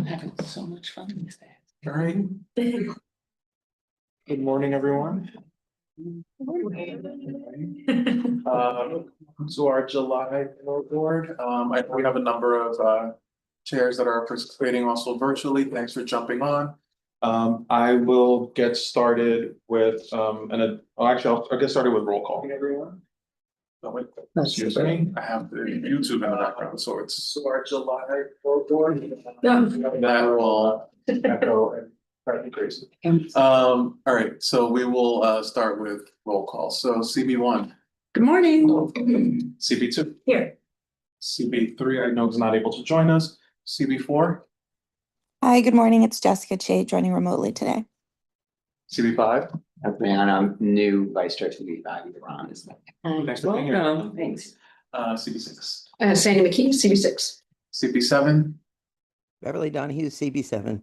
having so much fun these days. All right. Good morning, everyone. So our July board, I know we have a number of chairs that are participating also virtually. Thanks for jumping on. I will get started with I'll get started with roll call. Everyone. Oh, wait, excuse me, I have the YouTube in the background, so our July board. That will echo and drive me crazy. All right, so we will start with roll call. So CB1. Good morning. CB2. Here. CB3, I know is not able to join us. CB4. Hi, good morning. It's Jessica Che joining remotely today. CB5. I'm new vice chair to be back with Ron. Thanks for being here. Thanks. CB6. Sandy McKee, CB6. CB7. Beverly Donahue, CB7.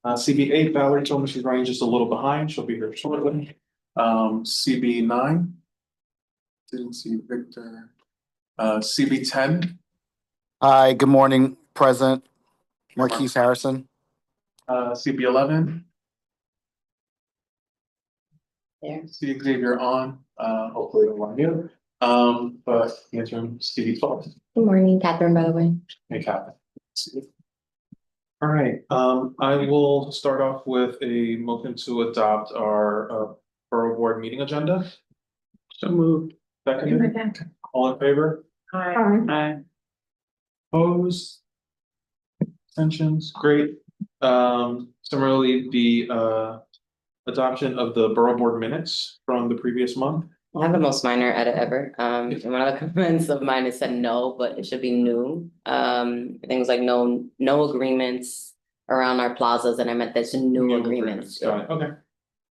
CB8, Valerie told me she's running just a little behind. She'll be here shortly. CB9. Didn't see Victor. CB10. Hi, good morning, President Marquise Harrison. CB11. There. See Xavier on, hopefully it'll run you. But interim CB12. Good morning, Catherine, by the way. Hey, Captain. All right, I will start off with a motion to adopt our Borough Board meeting agenda. So moved. Second, all in favor? Hi. Opposed? Abstentions? Great. Similarly, the adoption of the Borough Board minutes from the previous month. I have the most minor edit ever. And one of the comments of mine is said no, but it should be new. I think it was like no agreements around our plazas, and I meant there's new agreements. Got it. Okay.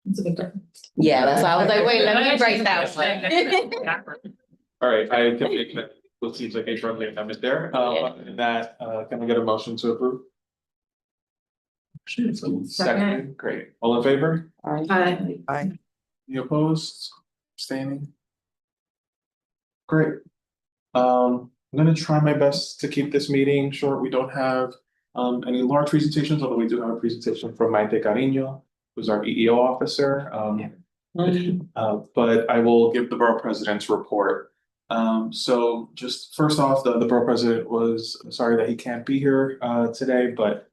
It's a big difference. Yeah, that's why I was like, wait, let me write that one. All right, I can make that, what seems like a friendly amendment there. And that, can I get a motion to approve? Second, great. All in favor? Hi. Aye. Any opposed? Abstaining? Great. I'm gonna try my best to keep this meeting short. We don't have any large presentations, although we do have a presentation from Maite Carino, who's our EEO officer. But I will give the borough president's report. So just first off, the borough president was sorry that he can't be here today, but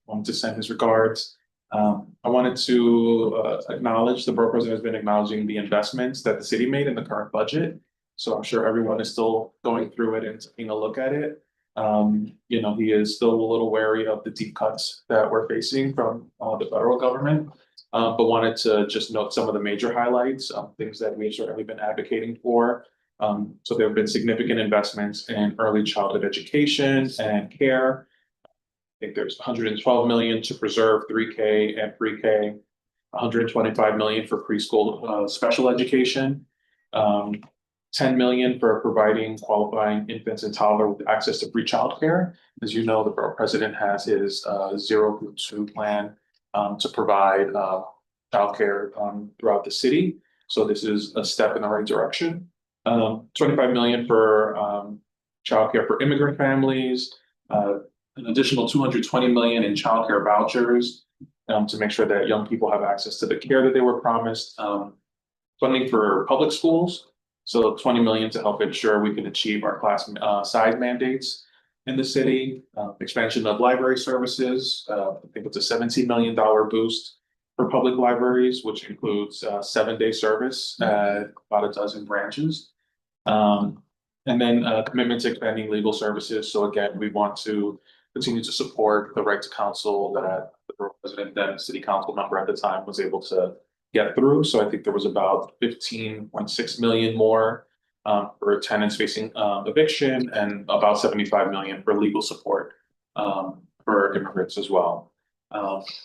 wanted to send his regards. I wanted to acknowledge the borough president has been acknowledging the investments that the city made in the current budget. So I'm sure everyone is still going through it and taking a look at it. You know, he is still a little wary of the deep cuts that we're facing from the federal government, but wanted to just note some of the major highlights, things that we've certainly been advocating for. So there have been significant investments in early childhood education and care. I think there's 112 million to preserve 3K and pre-K, 125 million for preschool special education, 10 million for providing qualifying infants and toddlers with access to free childcare. As you know, the borough president has his 0 to 2 plan to provide childcare throughout the city. So this is a step in the right direction. 25 million for childcare for immigrant families, an additional 220 million in childcare vouchers to make sure that young people have access to the care that they were promised. Funding for public schools, so 20 million to help ensure we can achieve our class size mandates in the city. Expansion of library services, I think it's a $17 million boost for public libraries, which includes 7-day service at about a dozen branches. And then commitment to expanding legal services. So again, we want to continue to support the right to counsel that the borough president, then city council member at the time, was able to get through. So I think there was about 15.6 million more for tenants facing eviction, and about 75 million for legal support for immigrants as well.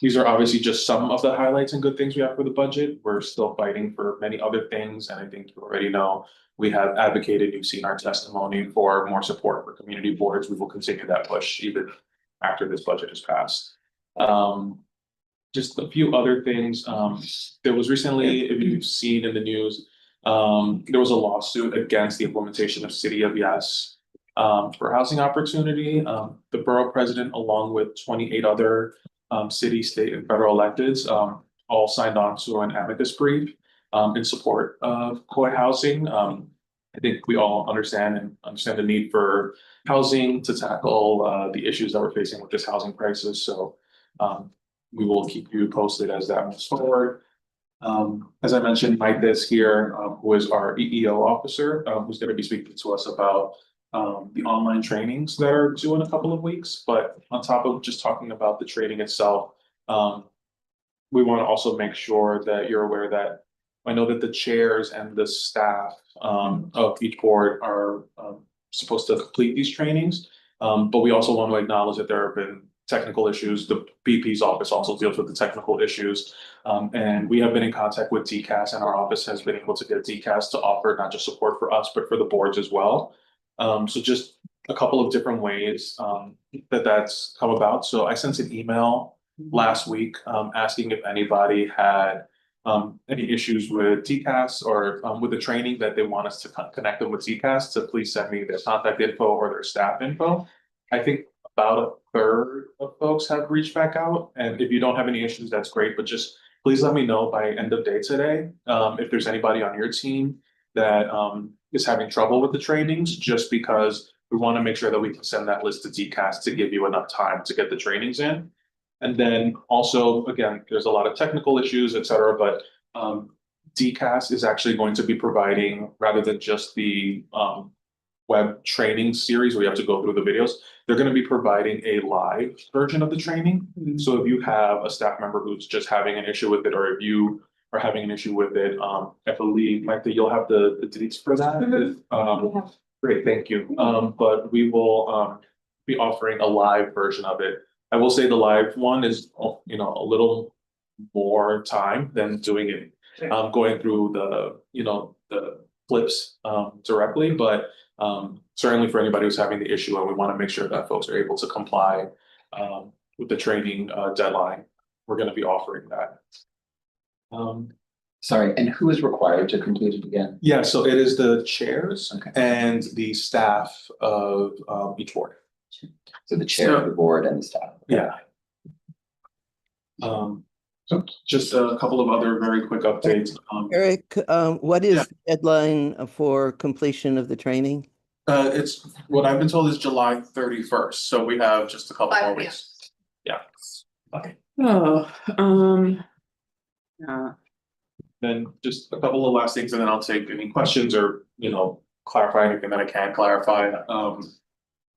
These are obviously just some of the highlights and good things we have for the budget. We're still fighting for many other things, and I think you already know we have advocated, you've seen our testimony for more support for community boards. We will continue that push even after this budget is passed. Just a few other things. There was recently, if you've seen in the news, there was a lawsuit against the implementation of City of Yes for housing opportunity. The borough president, along with 28 other city, state, and federal electeds, all signed on to an amicus brief in support of Coy housing. I think we all understand the need for housing to tackle the issues that we're facing with this housing crisis. So we will keep you posted as that moves forward. As I mentioned, Mike is here, who is our EEO officer, who's going to be speaking to us about the online trainings that are due in a couple of weeks. But on top of just talking about the training itself, we want to also make sure that you're aware that I know that the chairs and the staff of each board are supposed to complete these trainings. But we also want to acknowledge that there have been technical issues. The BP's office also deals with the technical issues. And we have been in contact with DCAS, and our office has been able to get DCAS to offer not just support for us, but for the boards as well. So just a couple of different ways that's come about. So I sent an email last week asking if anybody had any issues with DCAS or with the training that they want us to connect them with DCAS, to please send me their contact info or their staff info. I think about a third of folks have reached back out. And if you don't have any issues, that's great. But just please let me know by end of day today if there's anybody on your team that is having trouble with the trainings, just because we want to make sure that we can send that list to DCAS to give you enough time to get the trainings in. And then also, again, there's a lot of technical issues, et cetera, but DCAS is actually going to be providing, rather than just the web training series where you have to go through the videos, they're going to be providing a live version of the training. So if you have a staff member who's just having an issue with it, or if you are having an issue with it, I believe, Mike, that you'll have the dates for that. Great, thank you. But we will be offering a live version of it. I will say the live one is, you know, a little more time than doing it, going through the clips directly, but certainly for anybody who's having the issue, and we want to make sure that folks are able to comply with the training deadline, we're going to be offering that. Sorry, and who is required to complete it again? Yeah, so it is the chairs Okay. and the staff of each board. So the chair of the board and the staff. Yeah. So just a couple of other very quick updates. Eric, what is Yeah. the deadline for completion of the training? It's what I've been told is July 31st, so we have just a couple more weeks. Yeah. Oh, yeah, Then just a couple of last things, and then I'll take any questions or, clarify anything that I can clarify.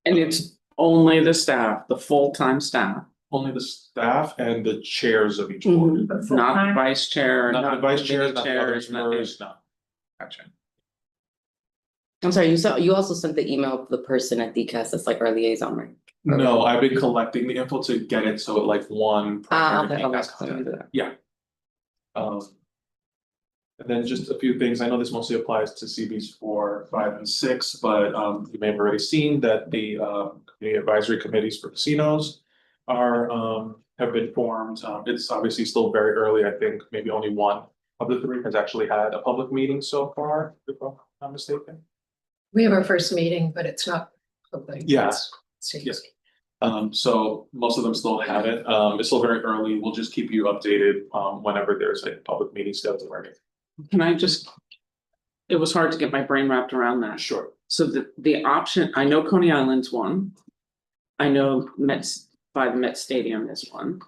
and it's only the staff, the full-time staff, Only the staff and the chairs of each board. not the vice chair, Not the vice chairs, not the other chairs, not the- members, no. Gotcha. I'm sorry, you also sent the email to the person at DCAS, that's like our liaison, right? No, I've been collecting the info to get it so like one. primary Okay, DCAS contact. Yeah. And then just a few things, I know this mostly applies to CBs 4, 5, and 6, but you may have already seen that the advisory committees for casinos have been formed. It's obviously still very early. I think maybe only one of the three has actually had a public meeting so far, if I'm not mistaken. We have our first meeting, but it's not public. Yes. It's- Yes. So most of them still have it. It's still very early. We'll just keep you updated whenever there's a public meeting scheduled or anything. Can I just? It was hard to get my brain wrapped around that. Sure. So the option, I know Coney Island's one. I know by the Met Stadium is one.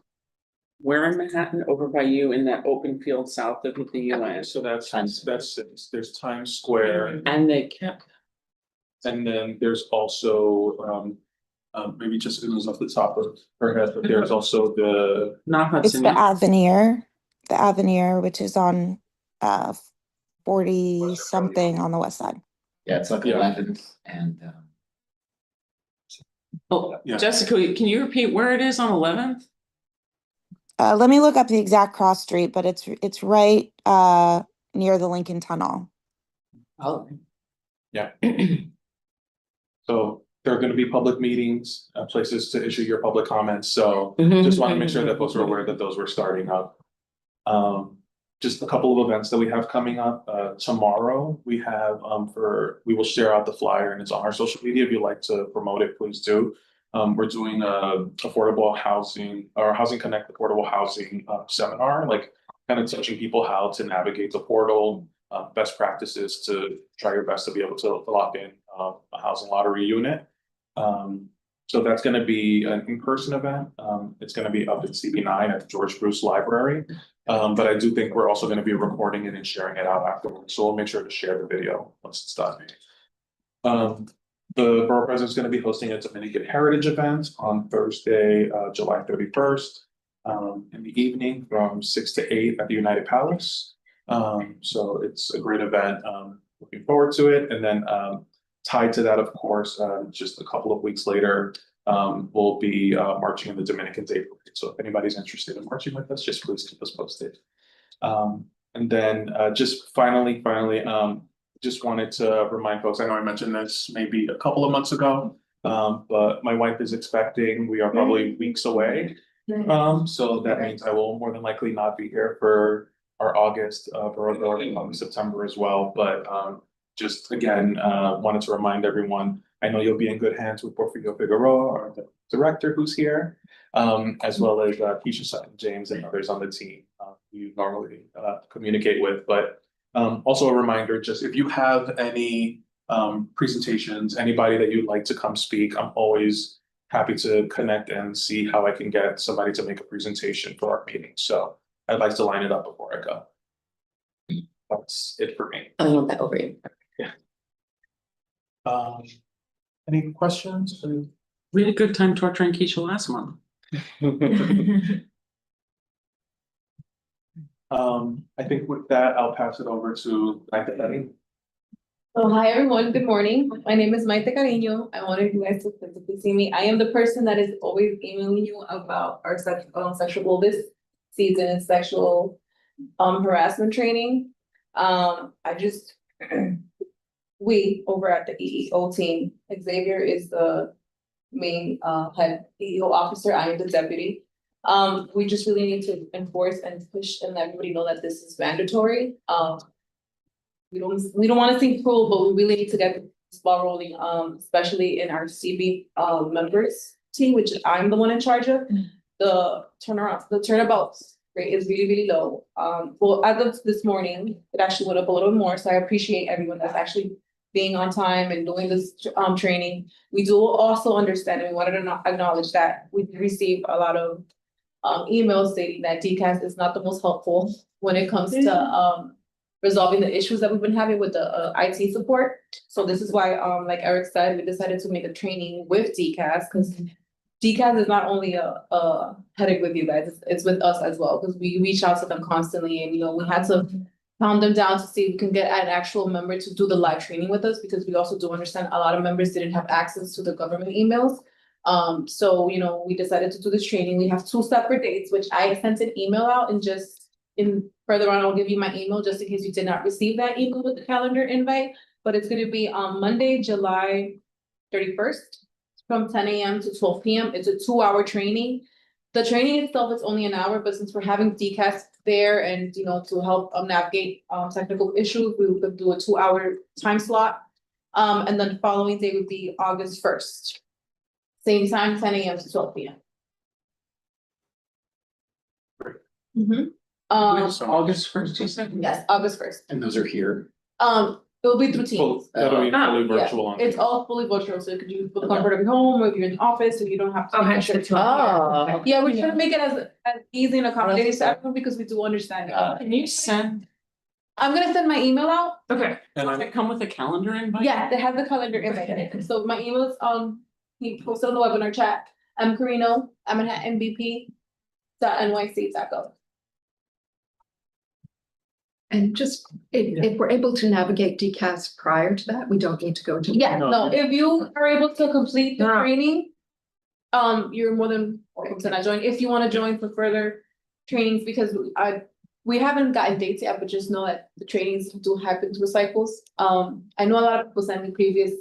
Where in Manhattan, over by you in that open field south of the UN, So that's there's Times Square, and they kept, and then there's also maybe just it was off the top of her head, but there's also the not It's Hudson. the Avenir, which is on 40 something on the west side. Yeah, it's like Yeah. 11th and Oh, Yeah. Jessica, can you repeat where it is on 11th? Let me look up the exact cross street, but it's right near the Lincoln Tunnel. Oh. so there are going to be public meetings, places to issue your public comments. So Mhm. just want to make sure that folks are aware that those were starting up. just a couple of events that we have coming up. Tomorrow, we have, we will share out the flyer and it's on our social media. If you'd like to promote it, please do. We're doing a affordable housing or Housing Connect affordable housing seminar, like kind of teaching people how to navigate the portal, best practices to try your best to be able to lock in a housing lottery unit. So that's going to be an in-person event. It's going to be up at CB9 at the George Bruce Library. But I do think we're also going to be recording it and sharing it out afterwards. So we'll make sure to share the video once it's done. The borough president is going to be hosting a Dominican Heritage event on Thursday, July 31st, in the evening from 6 to 8 at the United Palace. So it's a great event. Looking forward to it. And then tied to that, of course, just a couple of weeks later, we'll be marching in the Dominican Day Parade. So if anybody's interested in marching with us, just please keep us posted. And then just finally, just wanted to remind folks, I know I mentioned this maybe a couple of months ago, but my wife is expecting. We are probably weeks away. So that means I will more than likely not be here for our August Borough Board and probably September as well. But just again, wanted to remind everyone, I know you'll be in good hands with Porfirio Figueroa, our director who's here, as well as Keisha Sutton James and others on the team you normally communicate with. But also a reminder, just if you have any presentations, anybody that you'd like to come speak, I'm always happy to connect and see how I can get somebody to make a presentation for our meeting. So I'd like to line it up before I go. That's it for me. I want that over you. Any questions? We had a good time torturing Keisha last month. I think with that, I'll pass it over to Betty. So hi everyone, good morning. My name is Maite Cariño. I wanted you guys to physically see me. I am the person that is always emailing you about our sexual this season sexual harassment training. We over at the EEO team, Xavier is the main head EEO officer, I am the deputy. We just really need to enforce and push and let everybody know that this is mandatory. We don't want to seem cruel, but we really need to get this ball rolling, especially in our CB members team, which I'm the one in charge of. The turnabout rate is really, really low. Well, as of this morning, it actually went up a little more. So I appreciate everyone that's actually being on time and doing this training. We do also understand, and we wanted to acknowledge that we receive a lot of emails stating that DCAS is not the most helpful when it comes to resolving the issues that we've been having with the IT support. So this is why, like Eric said, we decided to make a training with DCAS, because DCAS is not only a headache with you guys, it's with us as well, because we reach out to them constantly, and we had to pound them down to see if we can get an actual member to do the live training with us, because we also do understand a lot of members didn't have access to the government emails. So we decided to do this training. We have 2 separate dates, which I sent an email out, and just further on, I'll give you my email just in case you did not receive that email with the calendar invite. But it's going to be on Monday, July 31st from 10 a.m. to 12 p.m. It's a 2-hour training. The training itself is only an hour, but since we're having DCAS there and to help navigate technical issues, we would do a 2-hour time slot. And then the following day would be August 1st. Same time, 10 a.m. to 12 p.m. August 1st, you said? Yes, August 1st. And those are here. It'll be through Teams. That'll be fully Yeah, virtual on. it's all fully virtual, so you could use the comfort of your home, or if you're in the office, so you don't have to. Oh, make hence sure the to- 12. Yeah, we're trying to make it as easy and accommodating to everyone, because we do understand. Can you send? I'm gonna send my email out. Okay. And Does it come with a calendar invite? Yeah, they have the calendar invite in it. So my email is he posted on the webinar chat. Carino, I'm at MVP.nyc.gov. And just, if we're able to navigate DCAS prior to that, we don't need to go to. Yeah, no, if you are able to complete the Yeah. training, you're more than welcome to not join. If you want to join for further trainings, because we haven't gotten dates yet, but just know that the trainings do happen through cycles. I know a lot of people sent me previous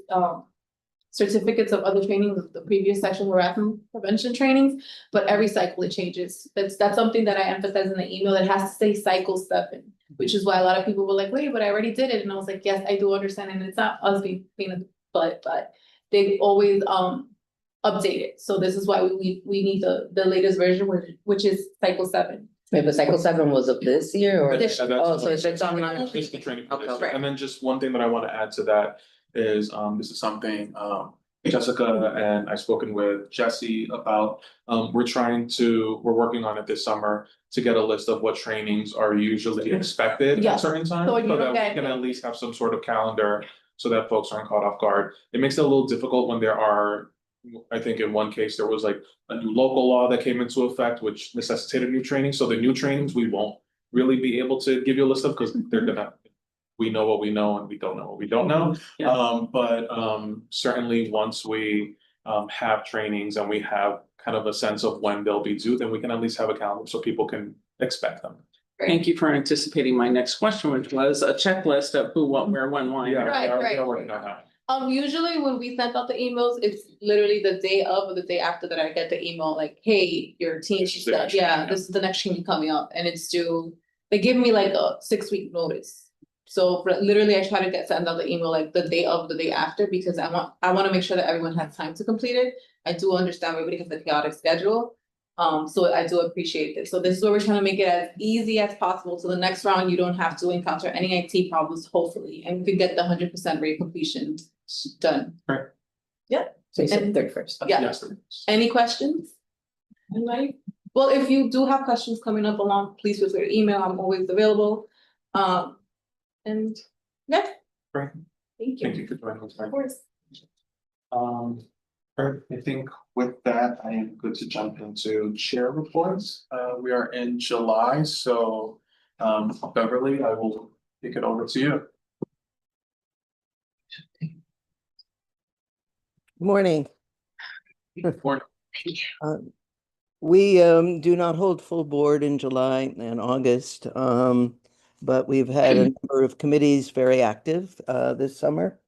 certificates of other trainings, the previous section were asthma prevention trainings, but every cycle it changes. That's something that I emphasize in the email, it has to say cycle 7, which is why a lot of people were like, wait, but I already did it, and I was like, yes, I do understand, and it's not us being a but they always update it, so this is why we need the latest version, which is cycle 7. Wait, but cycle 7 was of this year or? This- Oh, so it's on our. Just the training for this Okay. year. And then just one thing that I want to add to that is, this is something, Jessica and I've spoken with Jesse about. We're working on it this summer to get a list of what trainings are usually expected Yeah. at certain times. So you So that don't we get- can at least have some sort of calendar so that folks aren't caught off guard. It makes it a little difficult when there are, I think in one case, there was like a new local law that came into effect, which necessitated new training. So the new trainings, we won't really be able to give you a list of, because they're gonna, we know what we know and we don't know what we don't know. Yeah. But certainly once we have trainings and we have kind of a sense of when they'll be due, then we can at least have a calendar so people can expect them. Thank you for anticipating my next question, which was a checklist of who, what, where, when, why. Yeah, Right, we right. are working on that. Usually when we send out the emails, it's literally the day of or the day after that I get the email like, hey, your team This is the stuff, next yeah, training, this is the next training coming up and it's due. They give me like a 6-week notice. So literally I try to send out the email like the day of, the day after, because I want to make sure that everyone has time to complete it. I do understand everybody has a chaotic schedule. So I do appreciate this. So this is where we're trying to make it as easy as possible. So the next round, you don't have to encounter any IT problems, hopefully, and you can get the 100% rate completion done. So you said 31st. Yeah. Yes. Any questions? Anybody? Well, if you do have questions coming up along, please feel free to email. I'm always available. And yeah. Great. Thank Thank you. you for joining us. Of course. I think with that, I am good to jump into chair reports. We are in July, so Beverly, I will kick it over to you. Morning. Morning. We do not hold full board in July and August, but we've had a number of committees very active this summer.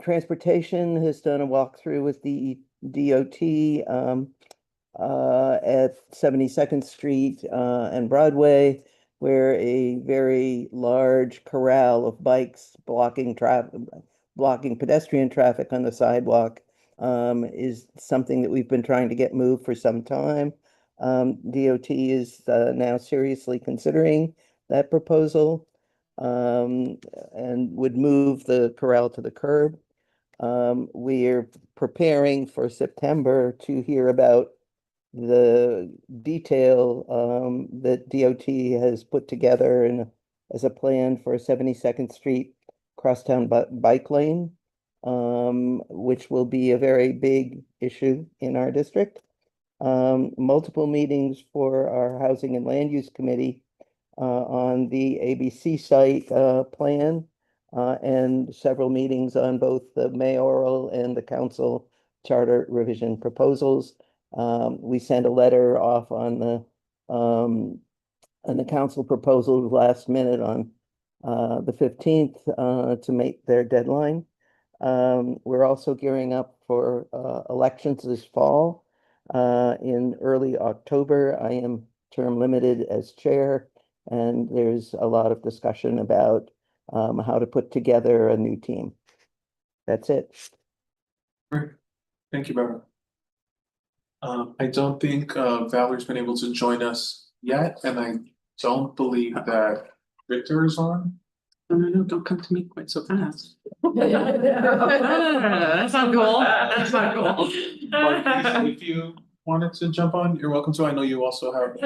Transportation has done a walkthrough with the DOT at 72nd Street and Broadway, where a very large corral of bikes blocking pedestrian traffic on the sidewalk is something that we've been trying to get moved for some time. DOT is now seriously considering that proposal and would move the corral to the curb. We are preparing for September to hear about the detail that DOT has put together as a plan for 72nd Street crosstown bike lane, which will be a very big issue in our district. Multiple meetings for our Housing and Land Use Committee on the ABC site plan, and several meetings on both the mayoral and the council charter revision proposals. We sent a letter off on the council proposal last minute on the 15th to make their deadline. We're also gearing up for elections this fall. In early October, I am term limited as chair, and there's a lot of discussion about how to put together a new team. That's it. Great. Thank you, Beverly. I don't think Valerie's been able to join us yet, and I don't believe that Victor is on. No, don't come to me quite so fast. That's not cool. That's not cool. Marquise, if you wanted to jump on, you're welcome to. I know you also have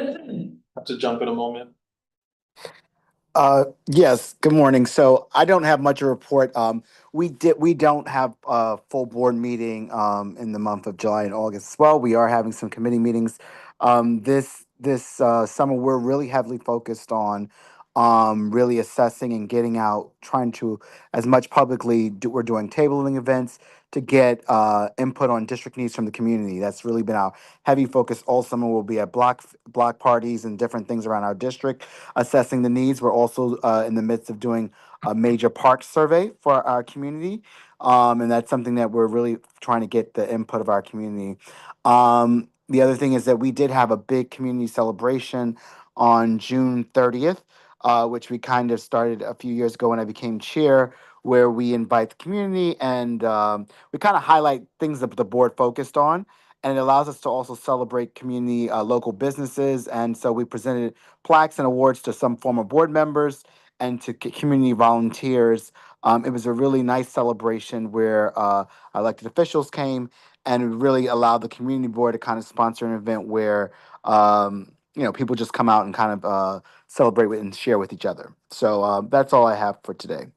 to jump in a moment. Yes, good morning. So I don't have much to report. We don't have a full board meeting in the month of July and August as well. We are having some committee meetings. This summer, we're really heavily focused on really assessing and getting out, trying to as much publicly we're doing tabling events to get input on district needs from the community. That's really been our heavy focus all summer. We'll be at block parties and different things around our district, assessing the needs. We're also in the midst of doing a major park survey for our community. And that's something that we're really trying to get the input of our community. The other thing is that we did have a big community celebration on June 30th, which we kind of started a few years ago when I became chair, where we invite the community and we kind of highlight things that the board focused on. And it allows us to also celebrate community local businesses. And so we presented plaques and awards to some former board members and to community volunteers. It was a really nice celebration where elected officials came and it really allowed the community board to kind of sponsor an event where people just come out and kind of celebrate with and share with each other. So that's all I have for today.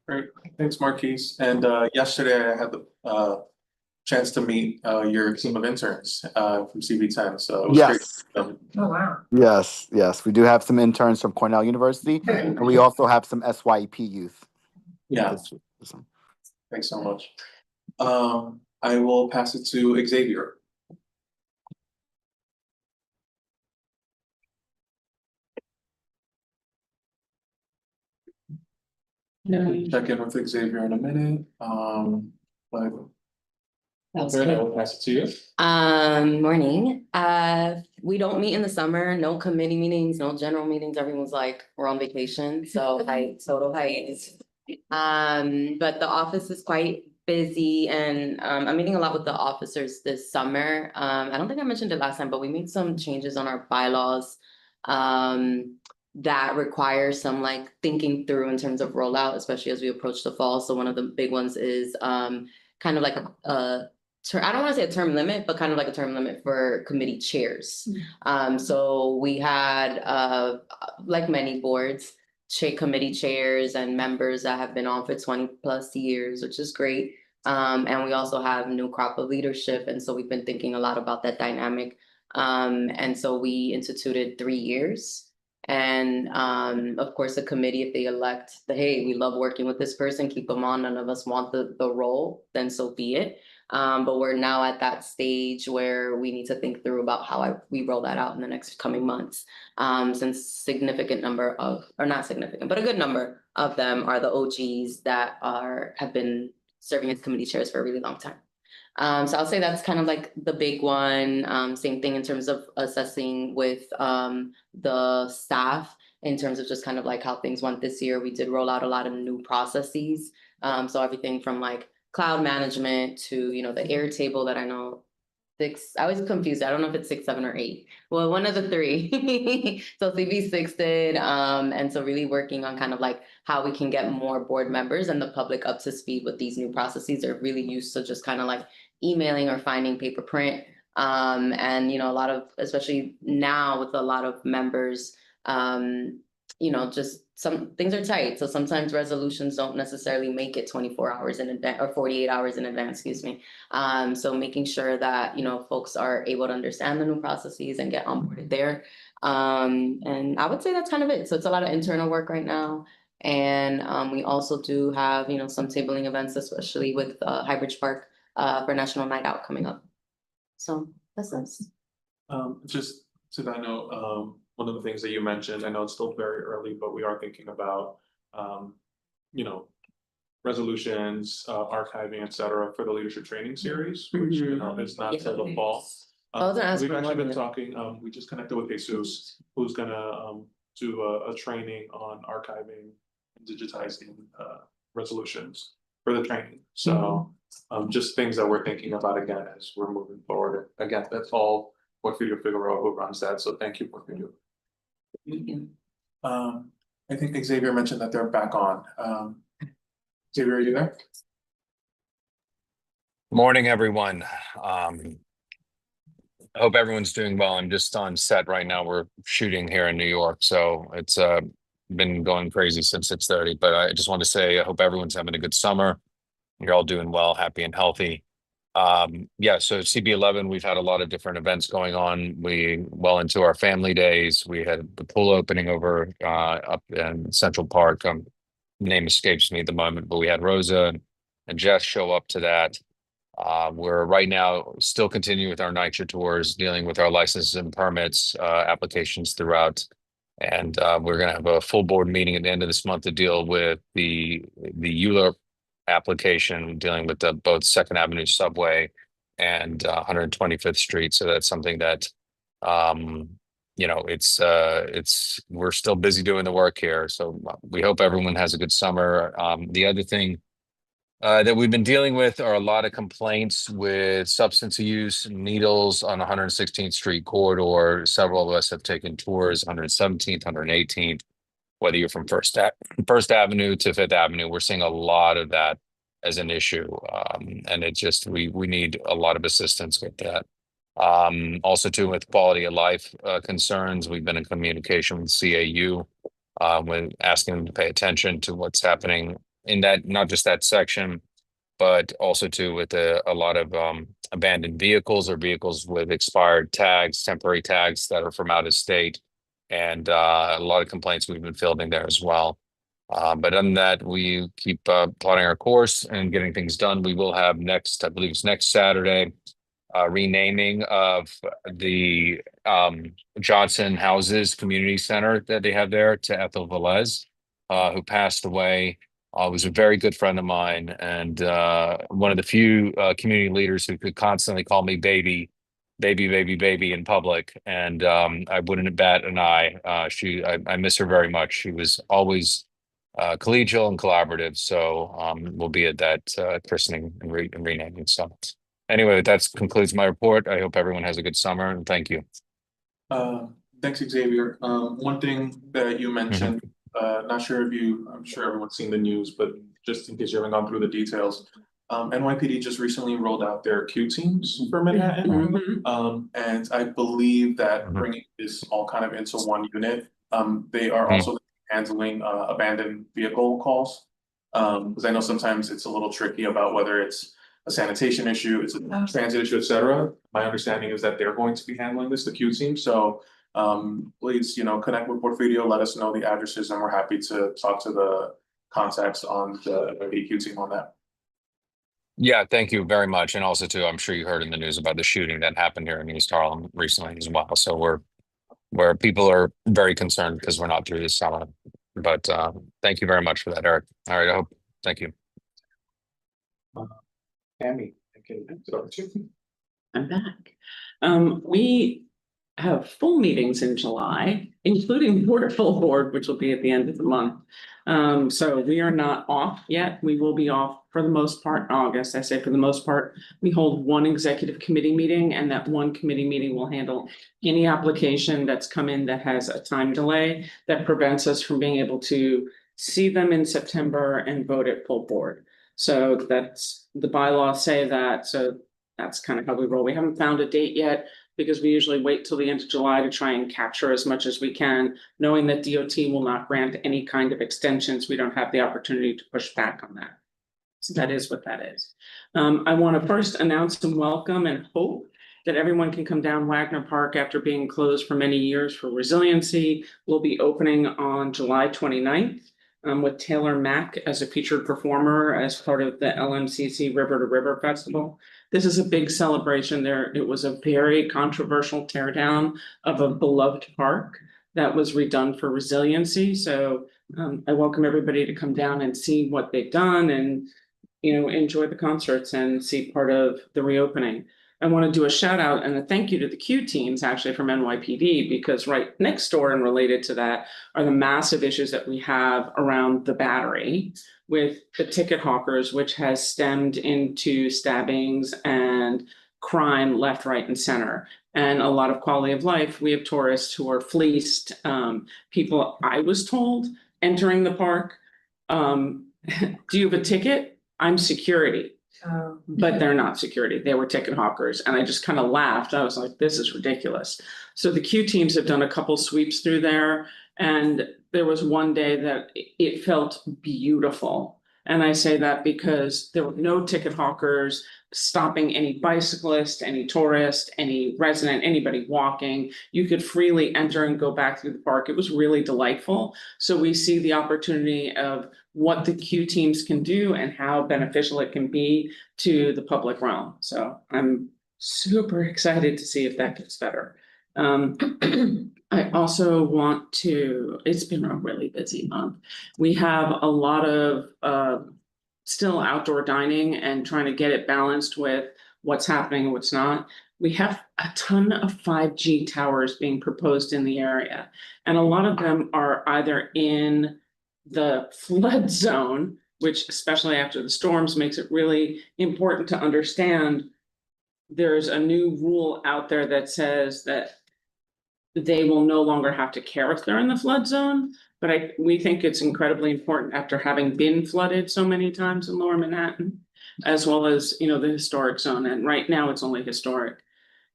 Great, thanks, Marquise. And yesterday I had the chance to meet your team of interns from CV10. So it was great. Yes. Oh, wow. Yes. We do have some interns from Cornell University, and we also have some SYEP youth. Yeah, thanks so much. I will pass it to Xavier. Check in with Xavier in a minute. But Catherine, I will pass it to you. Morning. We don't meet in the summer, no committee meetings, no general meetings. Everyone's like, we're on vacation, so total hiatus. But the office is quite busy and I'm meeting a lot with the officers this summer. I don't think I mentioned it last time, but we made some changes on our bylaws that require some like thinking through in terms of rollout, especially as we approach the fall. So one of the big ones is kind of like a I don't want to say a term limit, but kind of like a term limit for committee chairs. So we had like many boards, committee chairs and members that have been on for 20+ years, which is great. And we also have new crop of leadership. And so we've been thinking a lot about that dynamic. And so we instituted 3 years. And of course, the committee, if they elect hey, we love working with this person, keep them on, none of us want the role, then so be it. But we're now at that stage where we need to think through about how we roll that out in the next coming months. Since significant number of, or not significant, but a good number of them are the OGs that have been serving as committee chairs for a really long time. So I'll say that's kind of like the big one. Same thing in terms of assessing with the staff in terms of just kind of like how things went this year. We did roll out a lot of new processes. So everything from like cloud management to, the Airtable that I know I was confused. I don't know if it's 6, 7, or 8. Well, one of the 3. So CV6 did. And so really working on kind of like how we can get more board members and the public up to speed with these new processes. They're really used to just kind of like emailing or finding paper print. And, a lot of, especially now with a lot of members, just some things are tight. So sometimes resolutions don't necessarily make it 24 hours in advance or 48 hours in advance, excuse me. So making sure that, folks are able to understand the new processes and get onboarded there. And I would say that's kind of it. So it's a lot of internal work right now. And we also do have, some tabling events, especially with Highbridge Park for National Night Out coming up. So that's us. Just so that I know, one of the things that you mentioned, I know it's still very early, but we are thinking about, resolutions, archiving, et cetera, for the leadership training series, which is not till the fall. We've actually been talking, we just connected with Jesus, who's gonna do a training on archiving and digitizing resolutions for the training. So just things that we're thinking about again as we're moving forward. Again, that's all Porfirio Figueroa who runs that. So thank you, Porfirio. I think Xavier mentioned that they're back on. Xavier, are you there? Morning, everyone. I hope everyone's doing well. I'm just on set right now. We're shooting here in New York, so it's been going crazy since 6:30. But I just want to say I hope everyone's having a good summer. You're all doing well, happy and healthy. So CB11, we've had a lot of different events going on. We well into our family days. We had the pool opening over up in Central Park. Name escapes me at the moment, but we had Rosa and Jess show up to that. We're right now still continuing with our night shift tours, dealing with our licenses and permits, applications throughout. And we're gonna have a full board meeting at the end of this month to deal with the ULURP application, dealing with the both Second Avenue subway and 125th Street. So that's something that we're still busy doing the work here. So we hope everyone has a good summer. The other thing that we've been dealing with are a lot of complaints with substance use, needles on 116th Street corridor. Several of us have taken tours, 117th, 118th, whether you're from First Avenue to Fifth Avenue, we're seeing a lot of that as an issue. And it just, we need a lot of assistance with that. Also too, with quality of life concerns, we've been in communication with CAU when asking them to pay attention to what's happening in that, not just that section, but also too with a lot of abandoned vehicles or vehicles with expired tags, temporary tags that are from out of state, and a lot of complaints we've been fielding there as well. But other than that, we keep plotting our course and getting things done. We will have next, I believe it's next Saturday, renaming of the Johnson Houses Community Center that they have there to Ethel Velez, who passed away. Was a very good friend of mine, and one of the few community leaders who could constantly call me baby in public. And I wouldn't bat an eye. I miss her very much. She was always collegial and collaborative. So we'll be at that christening and renaming. So anyway, that concludes my report. I hope everyone has a good summer, and thank you. Thanks, Xavier. One thing that you mentioned, not sure if I'm sure everyone's seen the news, but just in case you haven't gone through the details, NYPD just recently rolled out their Q teams for Manhattan. And I believe that bringing this all kind of into one unit, they are also handling abandoned vehicle calls. Because I know sometimes it's a little tricky about whether it's a sanitation issue, it's a transit issue, etc. My understanding is that they're going to be handling this, the Q team. So please, connect with Porfirio, let us know the addresses, and we're happy to talk to the contacts on the NYPD team on that. Yeah, thank you very much. And also too, I'm sure you heard in the news about the shooting that happened here in East Harlem recently as well. So where people are very concerned because we're not through this summer. But thank you very much for that, Eric. All right, thank you. Tammy, so I'm back. We have full meetings in July, including full board, which will be at the end of the month. So we are not off yet. We will be off for the most part in August. I say for the most part, we hold one executive committee meeting, and that one committee meeting will handle any application that's come in that has a time delay that prevents us from being able to see them in September and vote at full board. So that's the bylaws say that. So that's kind of how we roll. We haven't found a date yet because we usually wait till the end of July to try and capture as much as we can, knowing that DOT will not grant any kind of extensions. We don't have the opportunity to push back on that. So that is what that is. I want to first announce and welcome and hope that everyone can come down Wagner Park after being closed for many years for resiliency. We'll be opening on July 29th. With Taylor Mack as a featured performer as part of the LMCC River to River Festival. This is a big celebration there. It was a very controversial teardown of a beloved park that was redone for resiliency. So I welcome everybody to come down and see what they've done and, enjoy the concerts and see part of the reopening. I want to do a shout out and a thank you to the Q teams actually from NYPD, because right next door and related to that are the massive issues that we have around the Battery with the ticket hawkers, which has stemmed into stabbings and crime left, right, and center. And a lot of quality of life. We have tourists who are fleeced, people, I was told, entering the park. Do you have a ticket? I'm security. But they're not security. They were ticket hawkers. And I just kind of laughed. I was like, this is ridiculous. So the Q teams have done a couple sweeps through there. And there was one day that it felt beautiful. And I say that because there were no ticket hawkers stopping any bicyclist, any tourist, any resident, anybody walking. You could freely enter and go back through the park. It was really delightful. So we see the opportunity of what the Q teams can do and how beneficial it can be to the public realm. So I'm super excited to see if that gets better. I also want to, it's been a really busy month. We have a lot of still outdoor dining and trying to get it balanced with what's happening and what's not. We have a ton of 5G towers being proposed in the area, and a lot of them are either in the flood zone, which especially after the storms makes it really important to understand. There's a new rule out there that says that they will no longer have to care if they're in the flood zone. But we think it's incredibly important after having been flooded so many times in Lower Manhattan, as well as, you know, the historic zone. And right now it's only historic.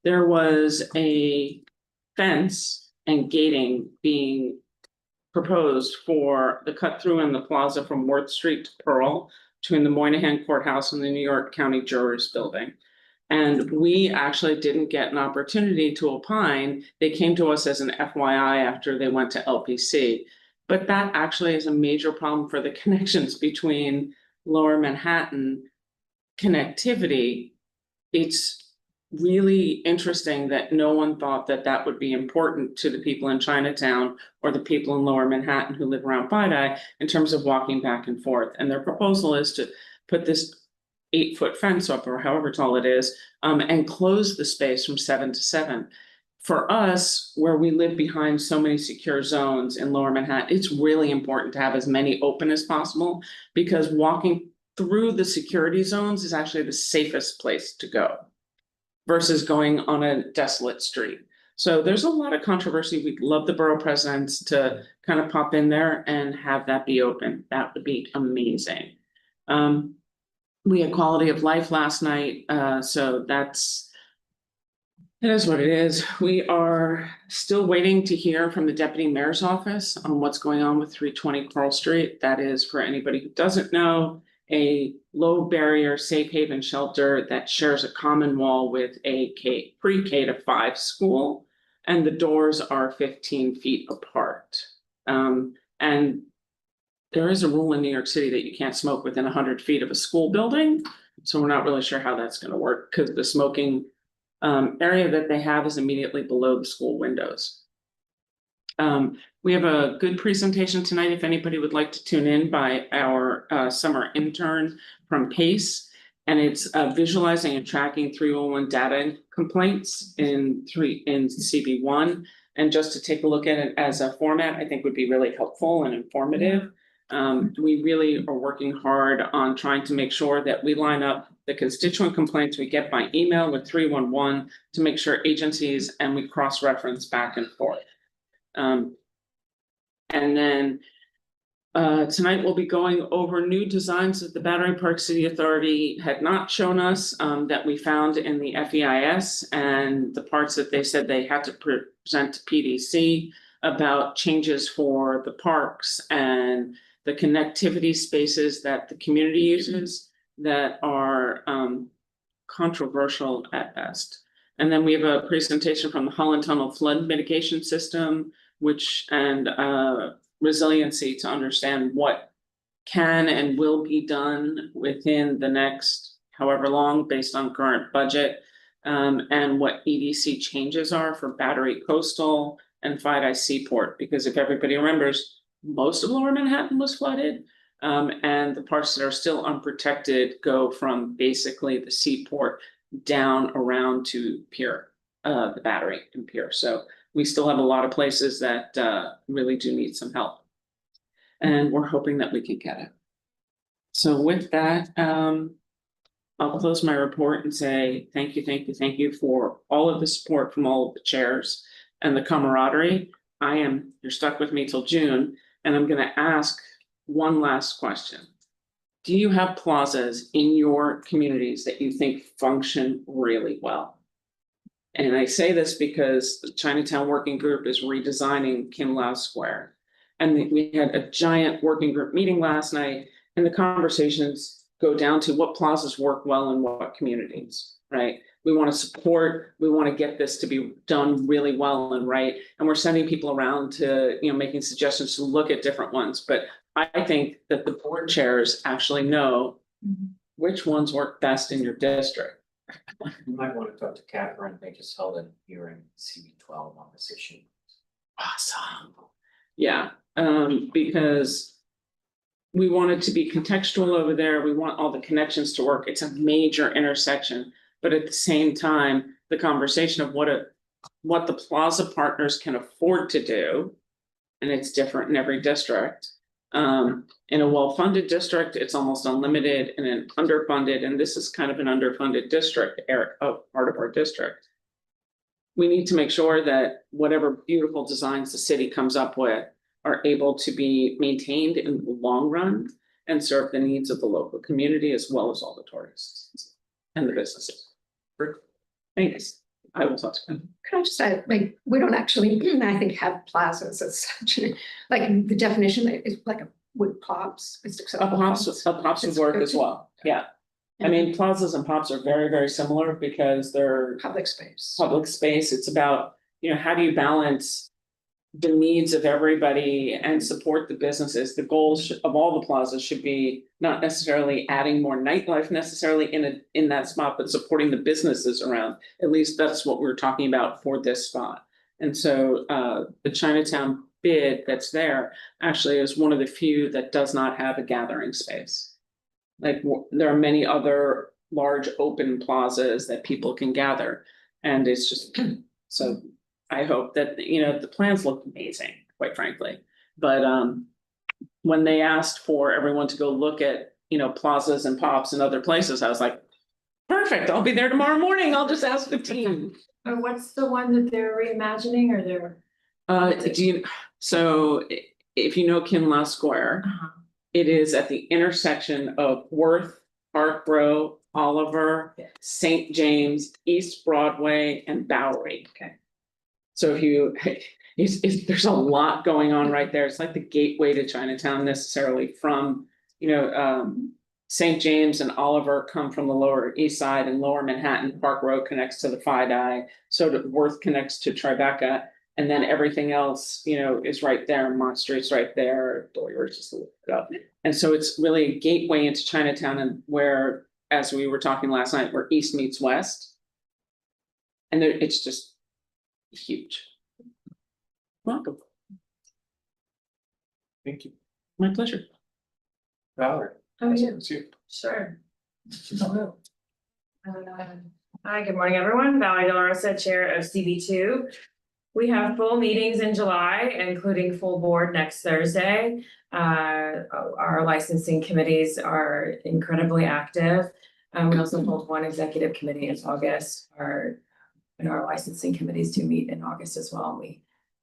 There was a fence and gating being proposed for the cut through in the plaza from Worth Street to Pearl between the Moynihan Courthouse and the New York County Jurors Building. And we actually didn't get an opportunity to opine. They came to us as an FYI after they went to LPC. But that actually is a major problem for the connections between Lower Manhattan connectivity. It's really interesting that no one thought that that would be important to the people in Chinatown or the people in Lower Manhattan who live around Bide in terms of walking back and forth. And their proposal is to put this 8-foot fence up, or however tall it is, and close the space from 7 to 7. For us, where we live behind so many secure zones in Lower Manhattan, it's really important to have as many open as possible, because walking through the security zones is actually the safest place to go versus going on a desolate street. So there's a lot of controversy. We'd love the borough presidents to kind of pop in there and have that be open. That would be amazing. We had quality of life last night, so it is what it is. We are still waiting to hear from the deputy mayor's office on what's going on with 320 Pearl Street. That is, for anybody who doesn't know, a low barrier safe haven shelter that shares a common wall with a pre-K to 5 school, and the doors are 15 feet apart. And there is a rule in New York City that you can't smoke within 100 feet of a school building. So we're not really sure how that's going to work, because the smoking area that they have is immediately below the school windows. We have a good presentation tonight. If anybody would like to tune in, by our summer intern from PACE, and it's visualizing and tracking 311 data complaints in CB1. And just to take a look at it as a format, I think would be really helpful and informative. We really are working hard on trying to make sure that we line up the constituent complaints we get by email with 311 to make sure agencies, and we cross-reference back and forth. And then tonight we'll be going over new designs that the Battery Park City Authority had not shown us, that we found in the FEIS, and the parts that they said they had to present to PDC about changes for the parks and the connectivity spaces that the community uses that are controversial at best. And then we have a presentation from the Holland Tunnel Flood Mitigation System, and resiliency, to understand what can and will be done within the next however long based on current budget, and what EDC changes are for Battery Coastal and Fide Seaport. Because if everybody remembers, most of Lower Manhattan was flooded, and the parts that are still unprotected go from basically the seaport down around to Pier, the Battery and Pier. So we still have a lot of places that really do need some help, and we're hoping that we can get it. So with that, I'll close my report and say thank you for all of the support from all of the chairs and the camaraderie. You're stuck with me till June, and I'm going to ask one last question. Do you have plazas in your communities that you think function really well? And I say this because the Chinatown Working Group is redesigning Kim Lau Square. And we had a giant working group meeting last night, and the conversations go down to what plazas work well in what communities, right? We want to support, we want to get this to be done really well and right. And we're sending people around to, making suggestions to look at different ones. But I think that the board chairs actually know which ones work best in your district. You might want to talk to Catherine, they just held a hearing, CB12 on this issue. Awesome. Yeah, because we want it to be contextual over there. We want all the connections to work. It's a major intersection. But at the same time, the conversation of what the plaza partners can afford to do, and it's different in every district. In a well-funded district, it's almost unlimited. In an underfunded, and this is kind of an underfunded district, part of our district. We need to make sure that whatever beautiful designs the city comes up with are able to be maintained in the long run and serve the needs of the local community as well as all the tourists and the businesses. Thanks. I will talk to them. Can I just add, like, we don't actually, I think, have plazas as such, like the definition is like a wood pops. A pops would work as well, yeah. I mean, plazas and pops are very, very similar because they're Public space. public space. It's about, how do you balance the needs of everybody and support the businesses? The goals of all the plazas should be not necessarily adding more nightlife necessarily in that spot, but supporting the businesses around. At least that's what we're talking about for this spot. And so the Chinatown bid that's there actually is one of the few that does not have a gathering space. Like there are many other large open plazas that people can gather, and it's just so. I hope that, the plans look amazing, quite frankly. But when they asked for everyone to go look at, plazas and pops and other places, I was like, perfect, I'll be there tomorrow morning. I'll just ask the team. What's the one that they're reimagining or they're? So if you know Kinlaw Square, it is at the intersection of Worth, Park Row, Oliver, St. James, East Broadway, and Bowery. Okay. So there's a lot going on right there. It's like the gateway to Chinatown necessarily from, St. James and Oliver come from the Lower East Side, and Lower Manhattan. Park Row connects to the FiDi. So Worth connects to Tribeca, and then everything else, is right there. Mott Street's right there. Doyer's just look it up. And so it's really a gateway into Chinatown, and where, as we were talking last night, where East meets West. And it's just huge. Welcome. Thank you. My pleasure. Valerie. Oh, yeah. It's you. Sure. Hi, good morning, everyone. Valerie De La Rosa, Chair of CB2. We have full meetings in July, including full board next Thursday. Our licensing committees are incredibly active. We also hold one executive committee in August. And our licensing committees do meet in August as well.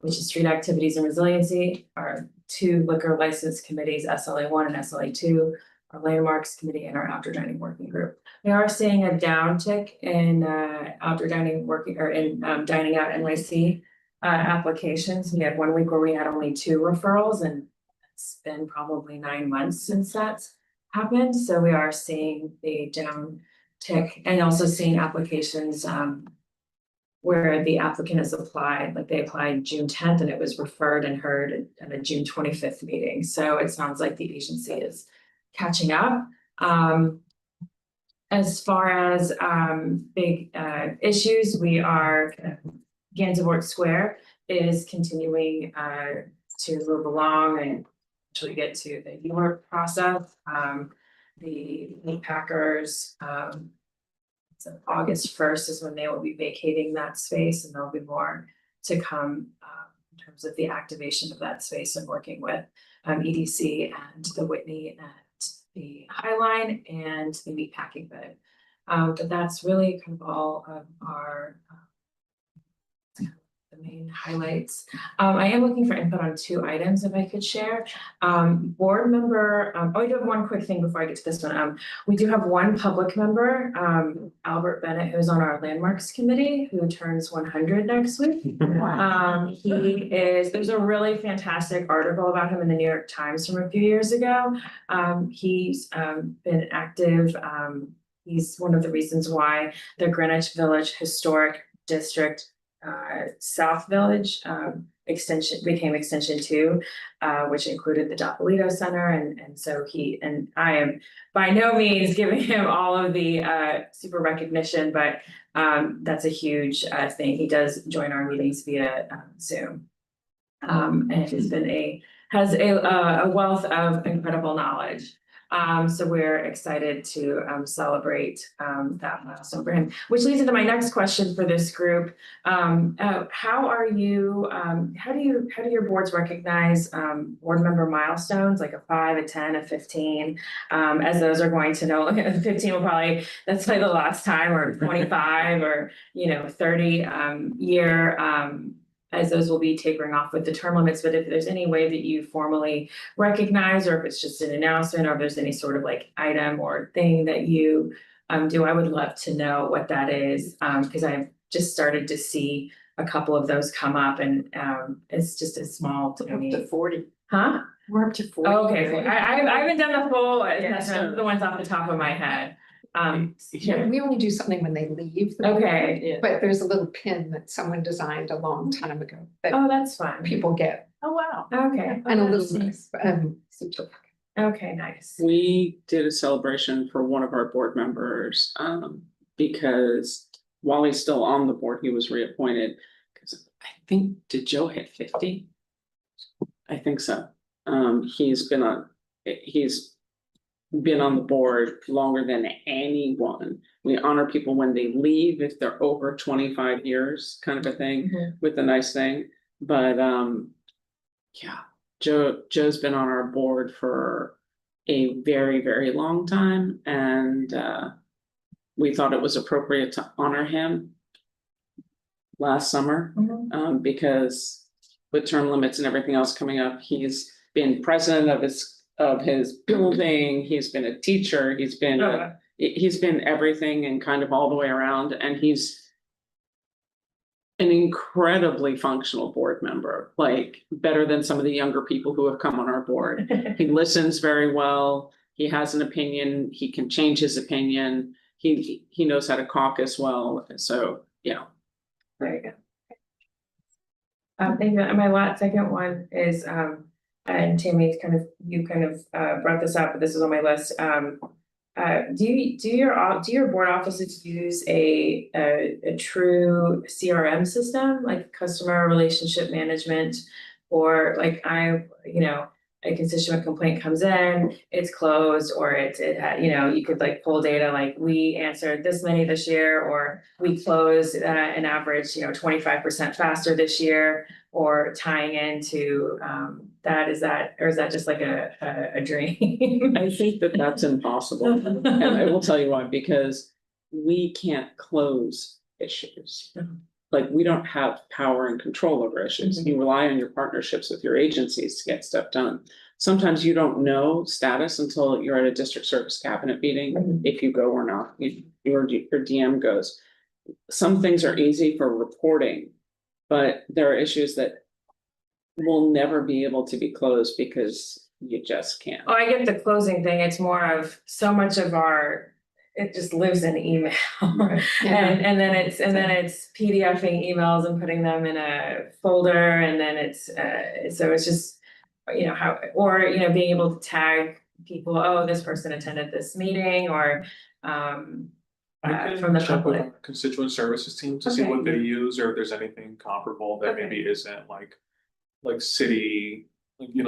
Which is Street Activities and Resiliency, our two liquor license committees, SLA1 and SLA2, our Landmarks Committee, and our Outdoor Dining Working Group. We are seeing a downtick in outdoor dining working or in dining out NYC applications. We had 1 week where we had only 2 referrals, and it's been probably 9 months since that's happened. So we are seeing the downtick and also seeing applications where the applicant has applied, like they applied June 10th and it was referred and heard at a June 25th meeting. So it sounds like the agency is catching up. As far as big issues, we are Gansevoort Square is continuing to move along and actually get to the York process. The meat packers, so August 1st is when they will be vacating that space, and there'll be more to come in terms of the activation of that space and working with EDC and the Whitney and the Highline and the meatpacking bid. But that's really kind of all of our the main highlights. I am looking for input on 2 items if I could share. Board member, I do have one quick thing before I get to this one. We do have one public member, Albert Bennett, who's on our Landmarks Committee, who turns 100 next week. There's a really fantastic article about him in the New York Times from a few years ago. He's been active. He's one of the reasons why the Greenwich Village Historic District South Village became extension 2, which included the Doppolito Center, and so I am by no means giving him all of the super recognition, but that's a huge thing. He does join our meetings via Zoom. And has a wealth of incredible knowledge. So we're excited to celebrate that milestone for him, which leads into my next question for this group. How do your boards recognize board member milestones, like a 5, a 10, a 15? As those are going to know, 15 will probably, that's like the last time, or 25, or 30 year, as those will be tapering off with the term limits. But if there's any way that you formally recognize, or if it's just an announcement, or if there's any sort of like item or thing that you do, I would love to know what that is, because I've just started to see a couple of those come up, and it's just a small to me. Up to 40. Huh? We're up to 40. Okay, I haven't done the full Yeah, the ones off the top of my head. Yeah, we only do something when they leave. Okay. But there's a little pin that someone designed a long time ago that Oh, that's fun. people get. Oh, wow. Okay. And a that's little nice. Okay, nice. We did a celebration for one of our board members, because while he's still on the board, he was reappointed. Because I think, did Joe hit 50? I think so. He's been on the board longer than anyone. We honor people when they leave, if they're over 25 years, kind of a thing, with a nice thing. But yeah, Joe's been on our board for a very, very long time, and we thought it was appropriate to honor him last summer, because with term limits and everything else coming up, he's been president of his building, he's been a teacher, he's been everything and kind of all the way around, and he's an incredibly functional board member, like better than some of the younger people who have come on our board. He listens very well, he has an opinion, he can change his opinion, he knows how to caucus well, so yeah. There you go. Thank you. And my second one is, and Tammy, you brought this up, but this is on my list. Do your board offices use a true CRM system, like customer relationship management, or like a constituent complaint comes in, it's closed, or you could like pull data, like we answered this many this year, or we closed an average 25% faster this year, or tying into that, or is that just like a dream? I think that that's impossible, and I will tell you why, because we can't close issues. Like, we don't have power and control over issues. You rely on your partnerships with your agencies to get stuff done. Sometimes you don't know status until you're at a district service cabinet meeting, if you go or not, your DM goes. Some things are easy for reporting, but there are issues that will never be able to be closed because you just can't. Oh, I get the closing thing. It's more of so much of it just lives in email. Right. and then it's PDFing emails and putting them in a folder, and then it's so it's just being able to tag people, oh, this person attended this meeting, or from the check with public. our constituent services team to see what they use, or if there's anything comparable that maybe isn't like city,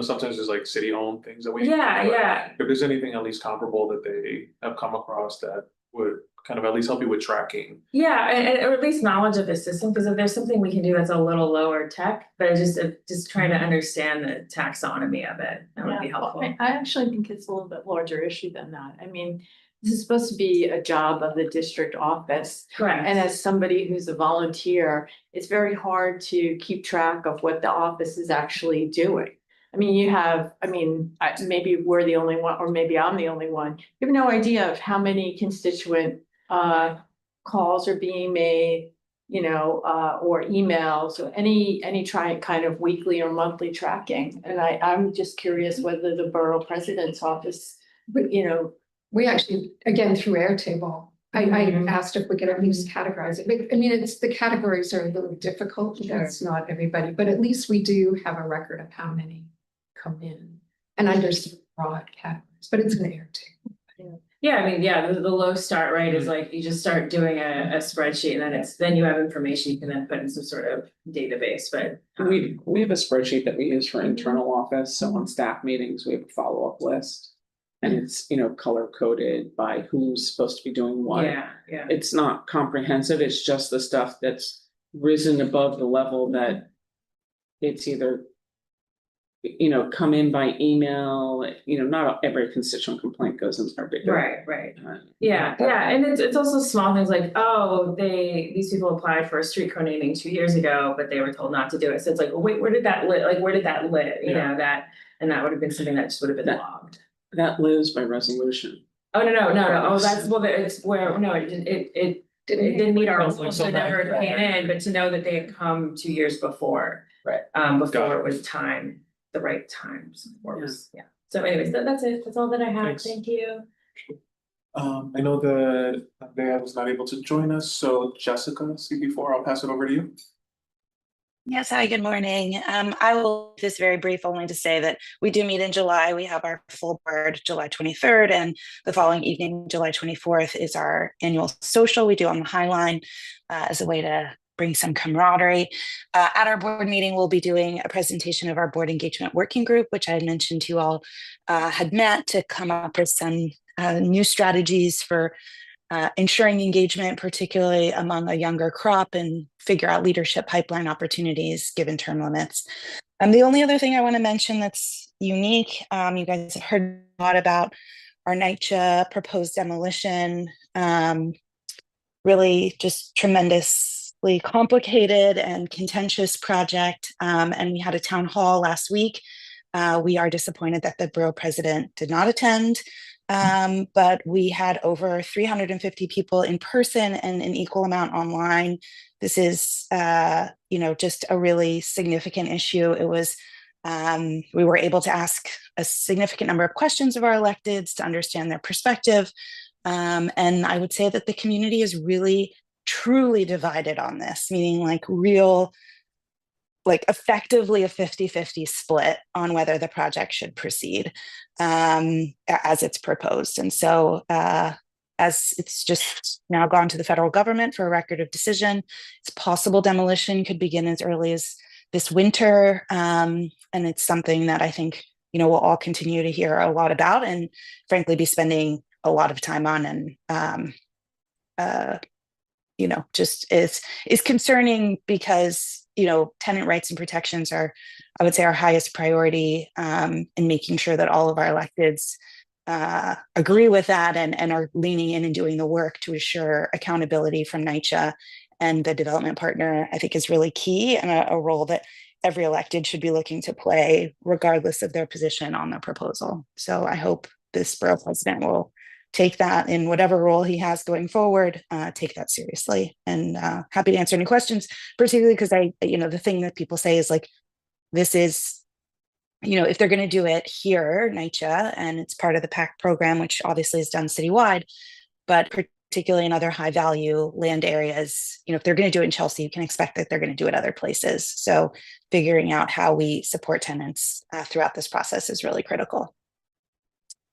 sometimes there's like city owned things that we. Yeah. If there's anything at least comparable that they have come across that would kind of at least help you with tracking. Yeah, or at least knowledge of the system, because if there's something we can do that's a little lower tech, but just trying to understand the taxonomy of it, that would be helpful. I actually think it's a little bit larger issue than that. I mean, this is supposed to be a job of the district office. Correct. And as somebody who's a volunteer, it's very hard to keep track of what the office is actually doing. I mean, maybe we're the only one, or maybe I'm the only one. You have no idea of how many constituent calls are being made, or emails, or any kind of weekly or monthly tracking. And I'm just curious whether the borough president's office, we actually, again, through Airtable, I asked if we could at least categorize it. I mean, the categories are a little difficult, that's not everybody, but at least we do have a record of how many come in. And understand broad categories, but it's an air table. Yeah, I mean, yeah, the low start, right, is like you just start doing a spreadsheet and then you have information you can then put in some sort of database, but. We have a spreadsheet that we use for internal office, so on staff meetings, we have a follow-up list. And it's, color coded by who's supposed to be doing what. Yeah. It's not comprehensive, it's just the stuff that's risen above the level that it's either come in by email, not every constituent complaint goes into our big. Right. Yeah, and it's also small things like, oh, these people applied for a street co-naming 2 years ago, but they were told not to do it. So it's like, well, wait, where did that live? Like, where did that live? You know, and that would have been something that just would have been logged. That lives by resolution. Oh, no. Oh, that's, well, it's where, no, it didn't meet our rules, so it never came in, but to know that they had come 2 years before. Right. Before it was time, the right times, before it was, So anyways, that's it. That's all that I have. Thanks. Thank you. I know that Bea was not able to join us, so Jessica, CB4, I'll pass it over to you. Yes, hi, good morning. I will keep this very brief, only to say that we do meet in July. We have our full board July 23rd, and the following evening, July 24th, is our annual social we do on the High Line as a way to bring some camaraderie. At our board meeting, we'll be doing a presentation of our board engagement working group, which I had mentioned to you all had met to come up with some new strategies for ensuring engagement, particularly among a younger crop, and figure out leadership pipeline opportunities given term limits. The only other thing I want to mention that's unique, you guys have heard a lot about our NYCHA proposed demolition, really just tremendously complicated and contentious project. And we had a town hall last week. We are disappointed that the borough president did not attend. But we had over 350 people in person and an equal amount online. This is, just a really significant issue. It was, we were able to ask a significant number of questions of our electeds to understand their perspective. And I would say that the community is really, truly divided on this, meaning effectively a 50-50 split on whether the project should proceed as it's proposed. And so as it's just now gone to the federal government for a record of decision, it's possible demolition could begin as early as this winter. And it's something that I think, we'll all continue to hear a lot about and frankly be spending a lot of time on, and just is concerning because tenant rights and protections are, I would say, our highest priority in making sure that all of our electeds agree with that and are leaning in and doing the work to assure accountability from NYCHA. And the development partner, I think, is really key, and a role that every elected should be looking to play regardless of their position on the proposal. So I hope this borough president will take that in whatever role he has going forward, take that seriously, and happy to answer any questions, particularly because the thing that people say is like, this is, if they're going to do it here, NYCHA, and it's part of the PAC program, which obviously is done citywide, but particularly in other high value land areas, if they're going to do it in Chelsea, you can expect that they're going to do it other places. So figuring out how we support tenants throughout this process is really critical.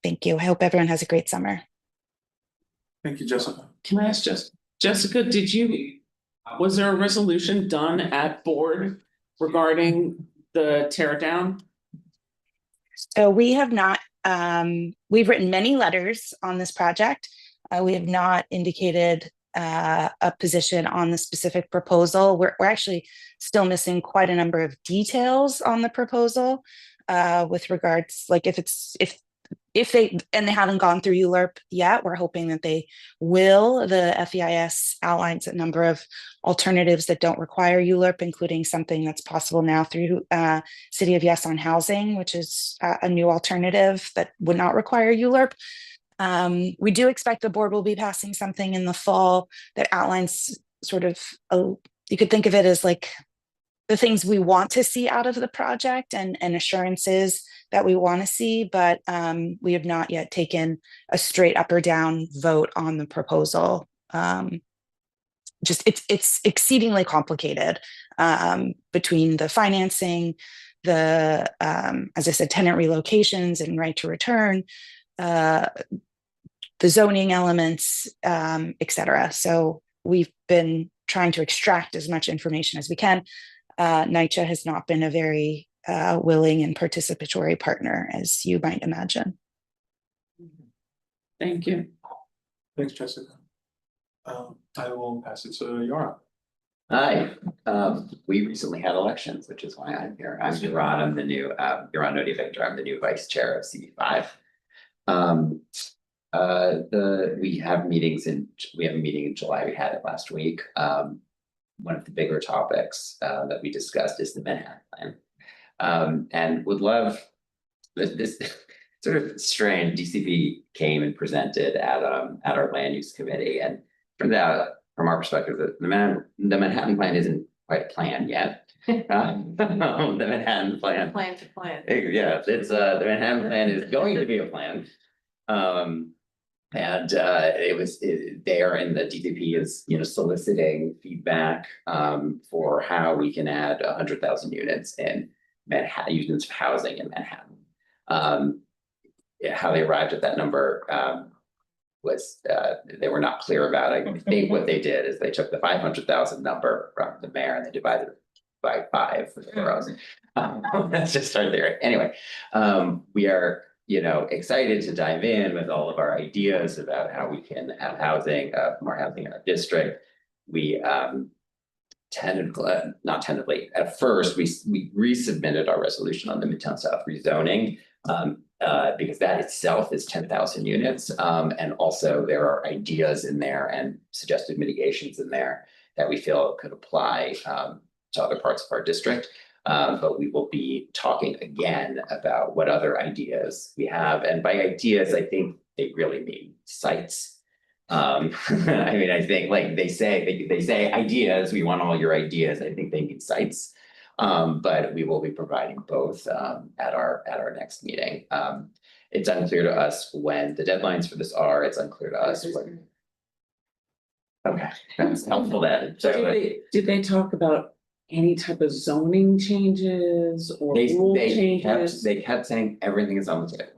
Thank you. I hope everyone has a great summer. Thank you, Jessica. Can I ask Jessica, was there a resolution done at board regarding the tear down? So we have not, we've written many letters on this project. We have not indicated a position on the specific proposal. We're actually still missing quite a number of details on the proposal with regards, like if they haven't gone through ULURP yet, we're hoping that they will. The FEIS outlines a number of alternatives that don't require ULURP, including something that's possible now through City of Yes on Housing, which is a new alternative that would not require ULURP. We do expect the board will be passing something in the fall that outlines sort of, you could think of it as like the things we want to see out of the project and assurances that we want to see, but we have not yet taken a straight up or down vote on the proposal. Just it's exceedingly complicated between the financing, the as I said, tenant relocations and right to return, the zoning elements, et cetera. So we've been trying to extract as much information as we can. NYCHA has not been a very willing and participatory partner, as you might imagine. Thank you. Thanks, Jessica. I will pass it to Yara. Hi, we recently had elections, which is why I'm here. I'm Yaron, I'm the new, Yaron Nodi Victor, I'm the new vice chair of CB5. We have a meeting in July, we had it last week. One of the bigger topics that we discussed is the Manhattan Plan. And would love this sort of strange. DCP came and presented at our land use committee, and turned out from our perspective that the Manhattan Plan isn't quite a plan yet. The Manhattan Plan. Plan to plan. Yeah, it's the Manhattan Plan is going to be a plan. It was there, and the DCP is, soliciting feedback for how we can add 100,000 units in Manhattan, units of housing in Manhattan. How they arrived at that number was they were not clear about it. I think what they did is they took the 500,000 number from the mayor and they divided it by 5 for the boroughs. Let's just start there. Anyway, we are excited to dive in with all of our ideas about how we can have housing, more housing in our district. We not tentatively, at first, we resubmitted our resolution on the Midtown South rezoning, because that itself is 10,000 units. And also there are ideas in there and suggested mitigations in there that we feel could apply to other parts of our district. But we will be talking again about what other ideas we have. And by ideas, I think they really mean sites. I mean, I think like they say ideas, we want all your ideas. I think they mean sites. But we will be providing both at our next meeting. It's unclear to us when the deadlines for this are. It's unclear to us when. Okay, that's helpful then. So Did they talk about any type of zoning changes or rule changes? They kept saying everything is on the table.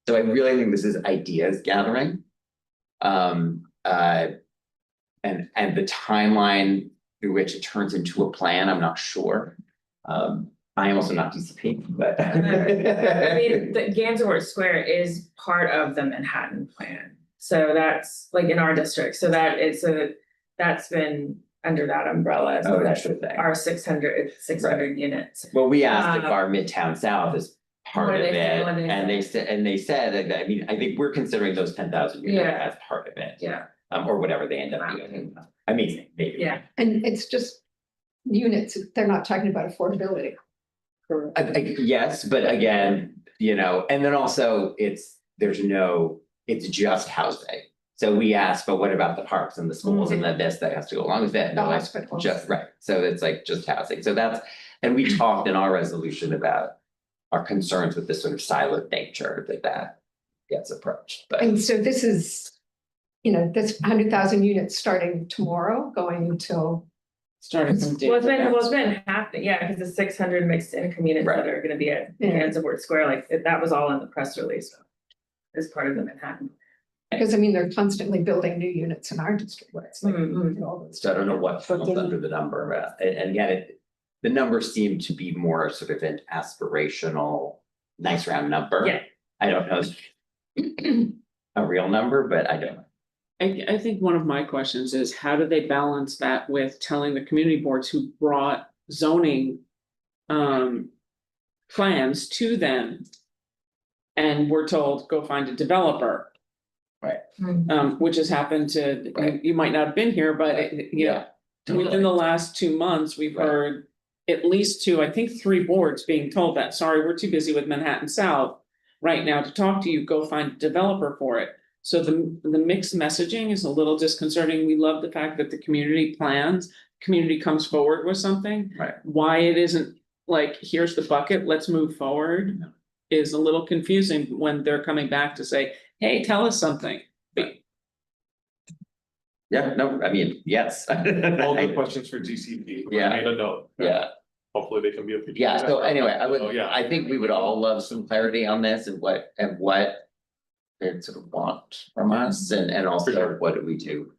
So I really think this is ideas gathering. And the timeline through which it turns into a plan, I'm not sure. I am also not DCP, but. I mean, the Gansevoort Square is part of the Manhattan Plan. So that's like in our district. So that's been under that umbrella. So that's our 600 units. Well, we asked if our Midtown South is part of it, and they said, I mean, I think we're considering those 10,000 units as part of it. Yeah. Or whatever they end up doing. I mean, maybe. Yeah. And it's just units, they're not talking about affordability. Yes, but again, and then also it's just housing. So we asked, but what about the parks and the schools and the this that has to go along with it? No, it's just right. So it's like just housing. So and we talked in our resolution about our concerns with this sort of siloed nature that gets approached. But And so this is, this 100,000 units starting tomorrow, going until. Starting from. It's been happening, because the 600 mixed income units that are gonna be at Gansevoort Square, like that was all in the press release as part of the Manhattan. Because I mean, they're constantly building new units in our district. Where it's like, so I don't know what falls under the number, and again, the numbers seem to be more sort of an aspirational, nice round number. Yeah. I don't know a real number, but I don't know. I think one of my questions is, how do they balance that with telling the community boards who brought zoning plans to them and we're told, go find a developer? Right. Which has happened to, you might not have been here, but within the last 2 months, we've heard at least 2, I think 3 boards being told that, sorry, we're too busy with Manhattan South right now to talk to you, go find a developer for it. So the mixed messaging is a little disconcerting. We love the fact that the community plans, community comes forward with something. Right. Why it isn't like, here's the bucket, let's move forward, is a little confusing when they're coming back to say, hey, tell us something. Yeah, no, I mean, yes. All the questions for GCP. Yeah. I made a note. Yeah. Hopefully they can be. Yeah, so anyway, Oh, yeah. I think we would all love some clarity on this and what they sort of want from us and also what do we do?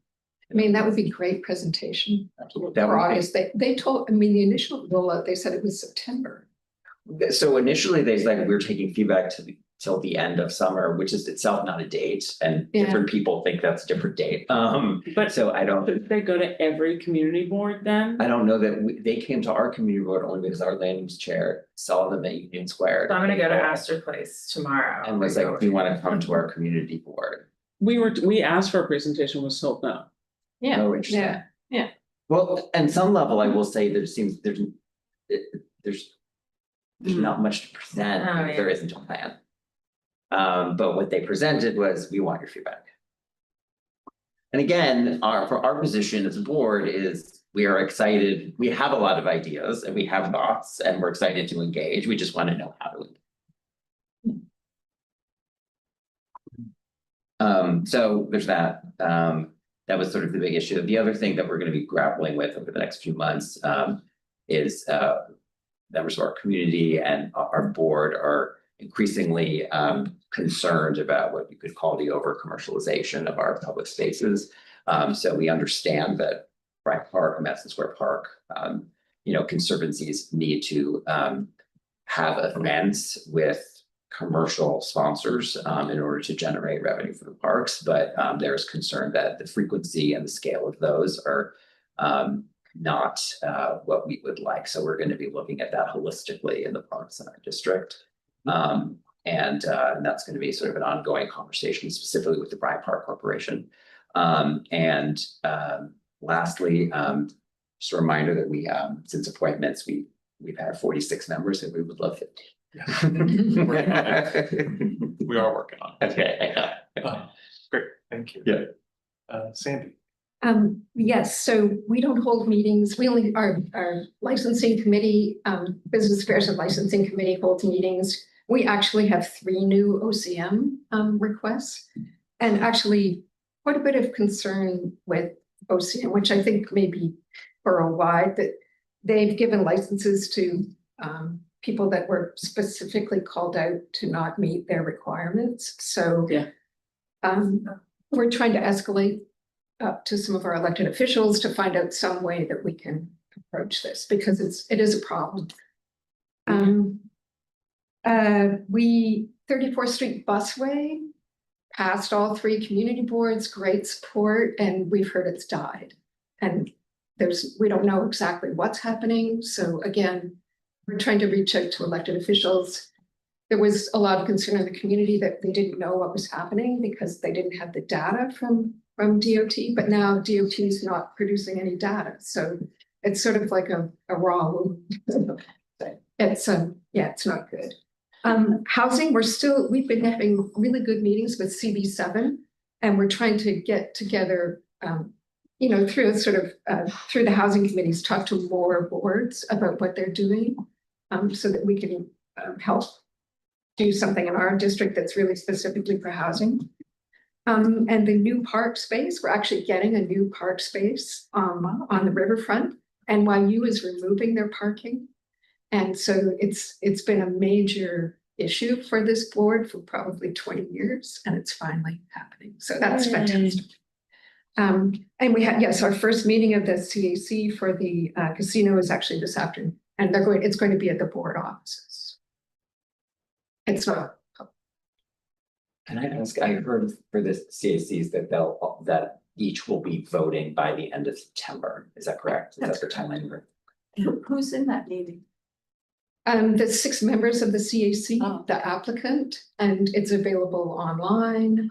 I mean, that would be great presentation. That would For be- August, they told, I mean, the initial rollout, they said it was September. So initially they said we're taking feedback till the end of summer, which is itself not a date, and Yeah. different people think that's a different date. But So I don't. should they go to every community board then? I don't know that they came to our community board only because our land use chair saw them at Union Square. So I'm gonna go to Astor Place tomorrow. And was like, do you wanna come to our community board? We asked for a presentation, was told no. Yeah, Oh, interesting. Yeah. Well, on some level, I will say there's not much to present, Oh, because there yeah. isn't a plan. But what they presented was, we want your feedback. And again, for our position as a board is, we are excited, we have a lot of ideas and we have thoughts and we're excited to engage, we just want to know how to. So there's that, that was sort of the big issue. The other thing that we're gonna be grappling with over the next few months, is, members of our community and our board are increasingly concerned about what you could call the over commercialization of our public spaces. So we understand that Bryant Park and Madison Square Park, conservancies need to have events with commercial sponsors in order to generate revenue for the parks, but there's concern that the frequency and the scale of those are not what we would like. So we're going to be looking at that holistically in the parks in our district. And that's going to be sort of an ongoing conversation, specifically with the Bryant Park Corporation. Lastly, just a reminder that we, since appointments, we've had 46 members and we would love 50. We are working on it. Okay. Great, thank you. Yeah. Sandy. Yes, so we don't hold meetings. We only, our licensing committee, Business Affairs and Licensing Committee holds meetings. We actually have 3 new OCM requests, and actually quite a bit of concern with OCM, which I think may be borough-wide, that they've given licenses to people that were specifically called out to not meet their requirements. So Yeah. We're trying to escalate up to some of our elected officials to find out some way that we can approach this, because it is a problem. 34th Street Busway passed all 3 community boards, great support, and we've heard it's died. And we don't know exactly what's happening. So again, we're trying to reach out to elected officials. There was a lot of concern in the community that they didn't know what was happening because they didn't have the data from DOT, but now DOT is not producing any data. So it's sort of like a raw wound. It's it's not good. Housing, we've been having really good meetings with CB7, and we're trying to get together, through through the housing committees, talk to more boards about what they're doing, so that we can help do something in our district that's really specifically for housing. And the new park space, we're actually getting a new park space on the riverfront. NYU is removing their parking. And so it's been a major issue for this board for probably 20 years, and it's finally happening. So that's fantastic. And we had, yes, our first meeting of the CAC for the casino is actually this afternoon, and it's going to be at the board offices. It's not. Can I ask, I heard for the CACs that each will be voting by the end of September. Is that correct? Is that the timeline? Who's in that meeting? The 6 members of the CAC, Oh. the applicant, and it's available online.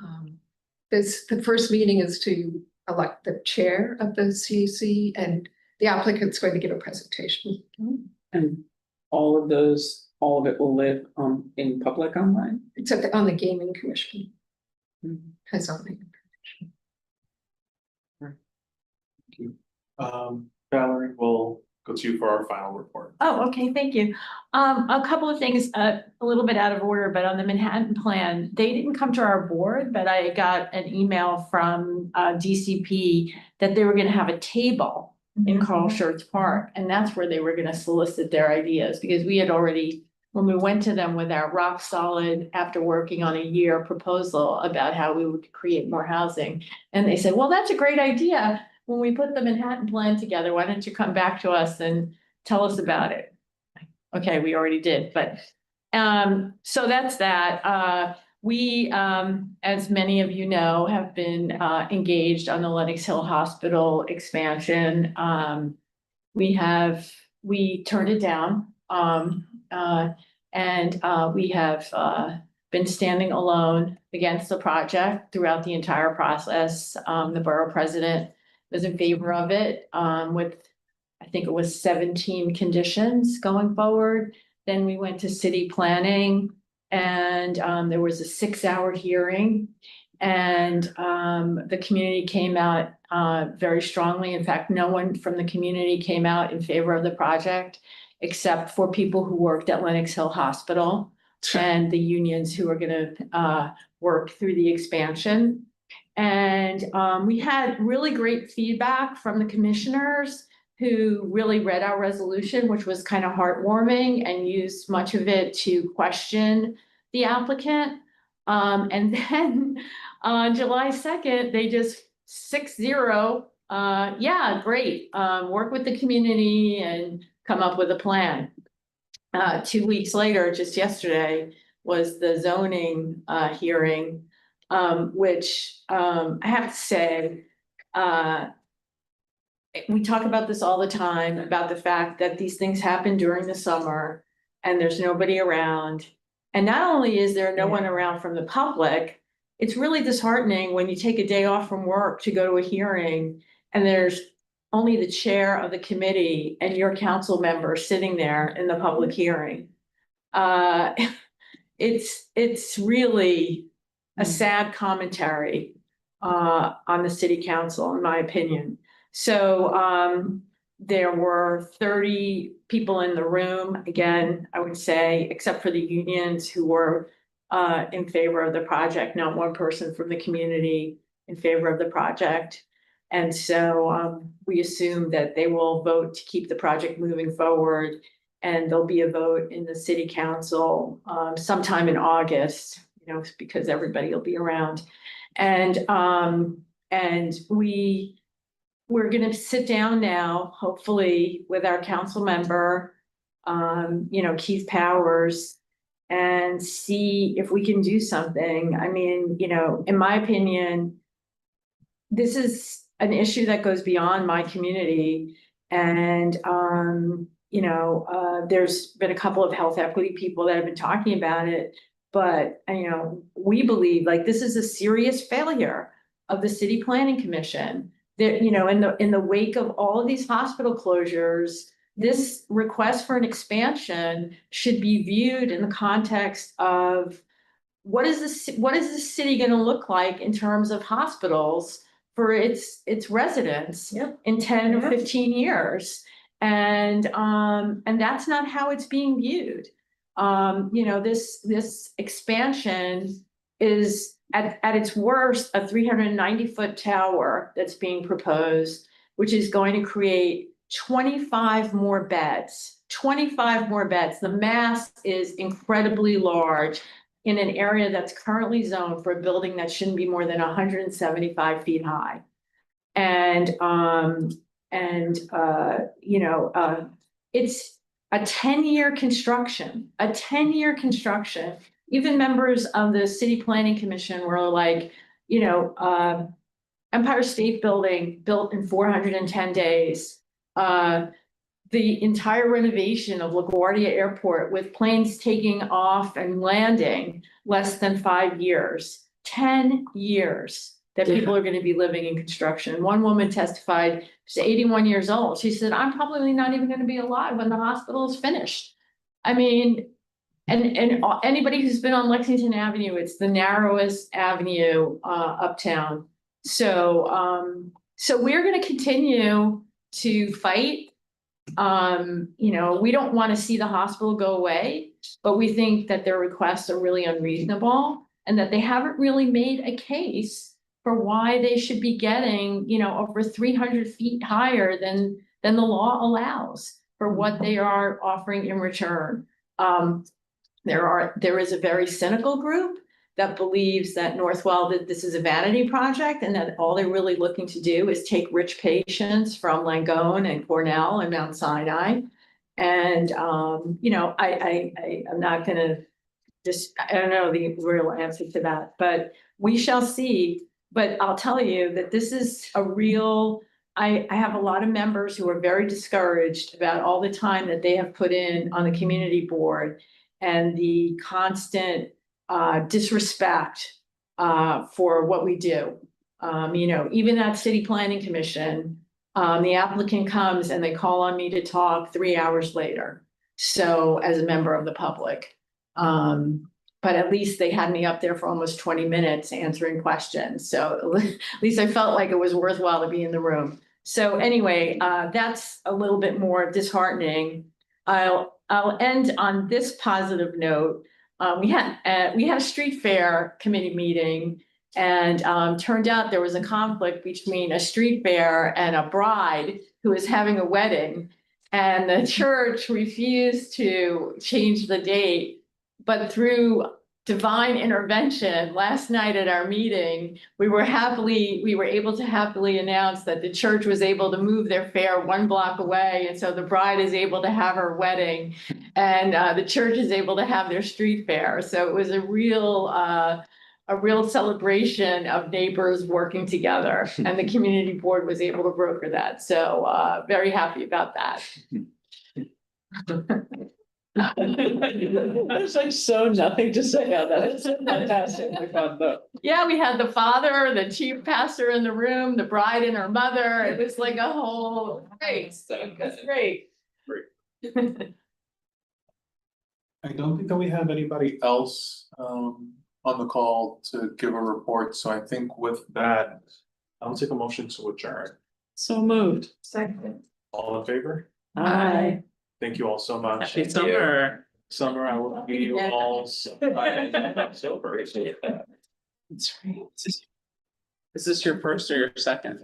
The first meeting is to elect the chair of the CAC, and the applicant's going to give a presentation. And all of it will live in public online? Except on the gaming commission. Has zoning. Are Valerie, we'll go to you for our final report. Oh, okay, thank you. A couple of things, a little bit out of order, but on the Manhattan plan, they didn't come to our board, but I got an email from DCP that they were gonna have a table in Carl Schurz Park, and that's where they were gonna solicit their ideas, because we had already, when we went to them with our rock solid, after working on a year proposal about how we would create more housing, and they said, well, that's a great idea. When we put the Manhattan plan together, why don't you come back to us and tell us about it? Okay, we already did, but, so that's that. We, as many of you know, have been, engaged on the Lenox Hill Hospital expansion. We turned it down, and we have, been standing alone against the project throughout the entire process. The borough president was in favor of it, with, I think it was 17 conditions going forward. Then we went to city planning, and there was a 6-hour hearing. And the community came out very strongly. In fact, no one from the community came out in favor of the project, except for people who worked at Lenox Hill Hospital and the unions who are gonna work through the expansion. And we had really great feedback from the commissioners who really read our resolution, which was kind of heartwarming, and used much of it to question the applicant. And then on July 2nd, they just 6-0, yeah, great, work with the community and come up with a plan. 2 weeks later, just yesterday, was the zoning hearing, which I have to say, we talk about this all the time, about the fact that these things happen during the summer and there's nobody around. And not only is there no one around from the public, it's really disheartening when you take a day off from work to go to a hearing and there's only the chair of the committee and your council member sitting there in the public hearing. It's really a sad commentary on the city council, in my opinion. So there were 30 people in the room, again, I would say, except for the unions who were in favor of the project, not one person from the community in favor of the project. And so we assume that they will vote to keep the project moving forward, and there'll be a vote in the city council sometime in August, you know, because everybody will be around. And we're gonna sit down now, hopefully, with our council member, you know, Keith Powers, and see if we can do something. I mean, you know, in my opinion, this is an issue that goes beyond my community. And, you know, there's been a couple of health equity people that have been talking about it, but, you know, we believe like this is a serious failure of the city planning commission. That, you know, in the wake of all of these hospital closures, this request for an expansion should be viewed in the context of what is the city going to look like in terms of hospitals for its residents in 10 or 15 years. And that's not how it's being viewed. You know, this expansion is at its worst a 390-foot tower that's being proposed, which is going to create 25 more beds. 25 more beds. The mass is incredibly large in an area that's currently zoned for a building that shouldn't be more than 175 feet high. And you know, it's a 10-year construction, Even members of the city planning commission were like, you know, Empire State Building built in 410 days. The entire renovation of LaGuardia Airport with planes taking off and landing less than 5 years, 10 years that people are going to be living in construction. One woman testified, she's 81 years old. She said, I'm probably not even going to be alive when the hospital is finished. I mean, and anybody who's been on Lexington Avenue, it's the narrowest avenue uptown. So, so we're going to continue to fight. We don't want to see the hospital go away, but we think that their requests are really unreasonable and that they haven't really made a case for why they should be getting, over 300 feet higher than the law allows for what they are offering in return. There is a very cynical group that believes that Northwell, that this is a vanity project and that all they're really looking to do is take rich patients from Langone and Cornell and Mount Sinai. And, I'm not gonna I don't know the real answer to that, but we shall see. But I'll tell you that this is a real, I have a lot of members who are very discouraged about all the time that they have put in on the community board and the constant disrespect for what we do. Even at City Planning Commission, the applicant comes and they call on me to talk 3 hours later. So as a member of the public, but at least they had me up there for almost 20 minutes answering questions. So at least I felt like it was worthwhile to be in the room. So anyway, that's a little bit more disheartening. I'll end on this positive note. We had a street fair committee meeting, and turned out there was a conflict between a street fair and a bride who was having a wedding, and the church refused to change the date. But through divine intervention, last night at our meeting, we were able to happily announce that the church was able to move their fair 1 block away. And so the bride is able to have her wedding and the church is able to have their street fair. So it was a real celebration of neighbors working together, and the community board was able to broker that. So very happy about that. There's like so nothing to say on that. It's fantastically fun though. Yeah, we had the father, the chief pastor in the room, the bride and her mother. It was like a whole, great, it was great. I don't think that we have anybody else on the call to give a report, so I think with that, I'll take a motion to adjourn. So moved. Second. All in favor? Aye. Thank you all so much. Happy summer. Summer, I will see you all. So appreciate that. That's right. Is this your first or your second?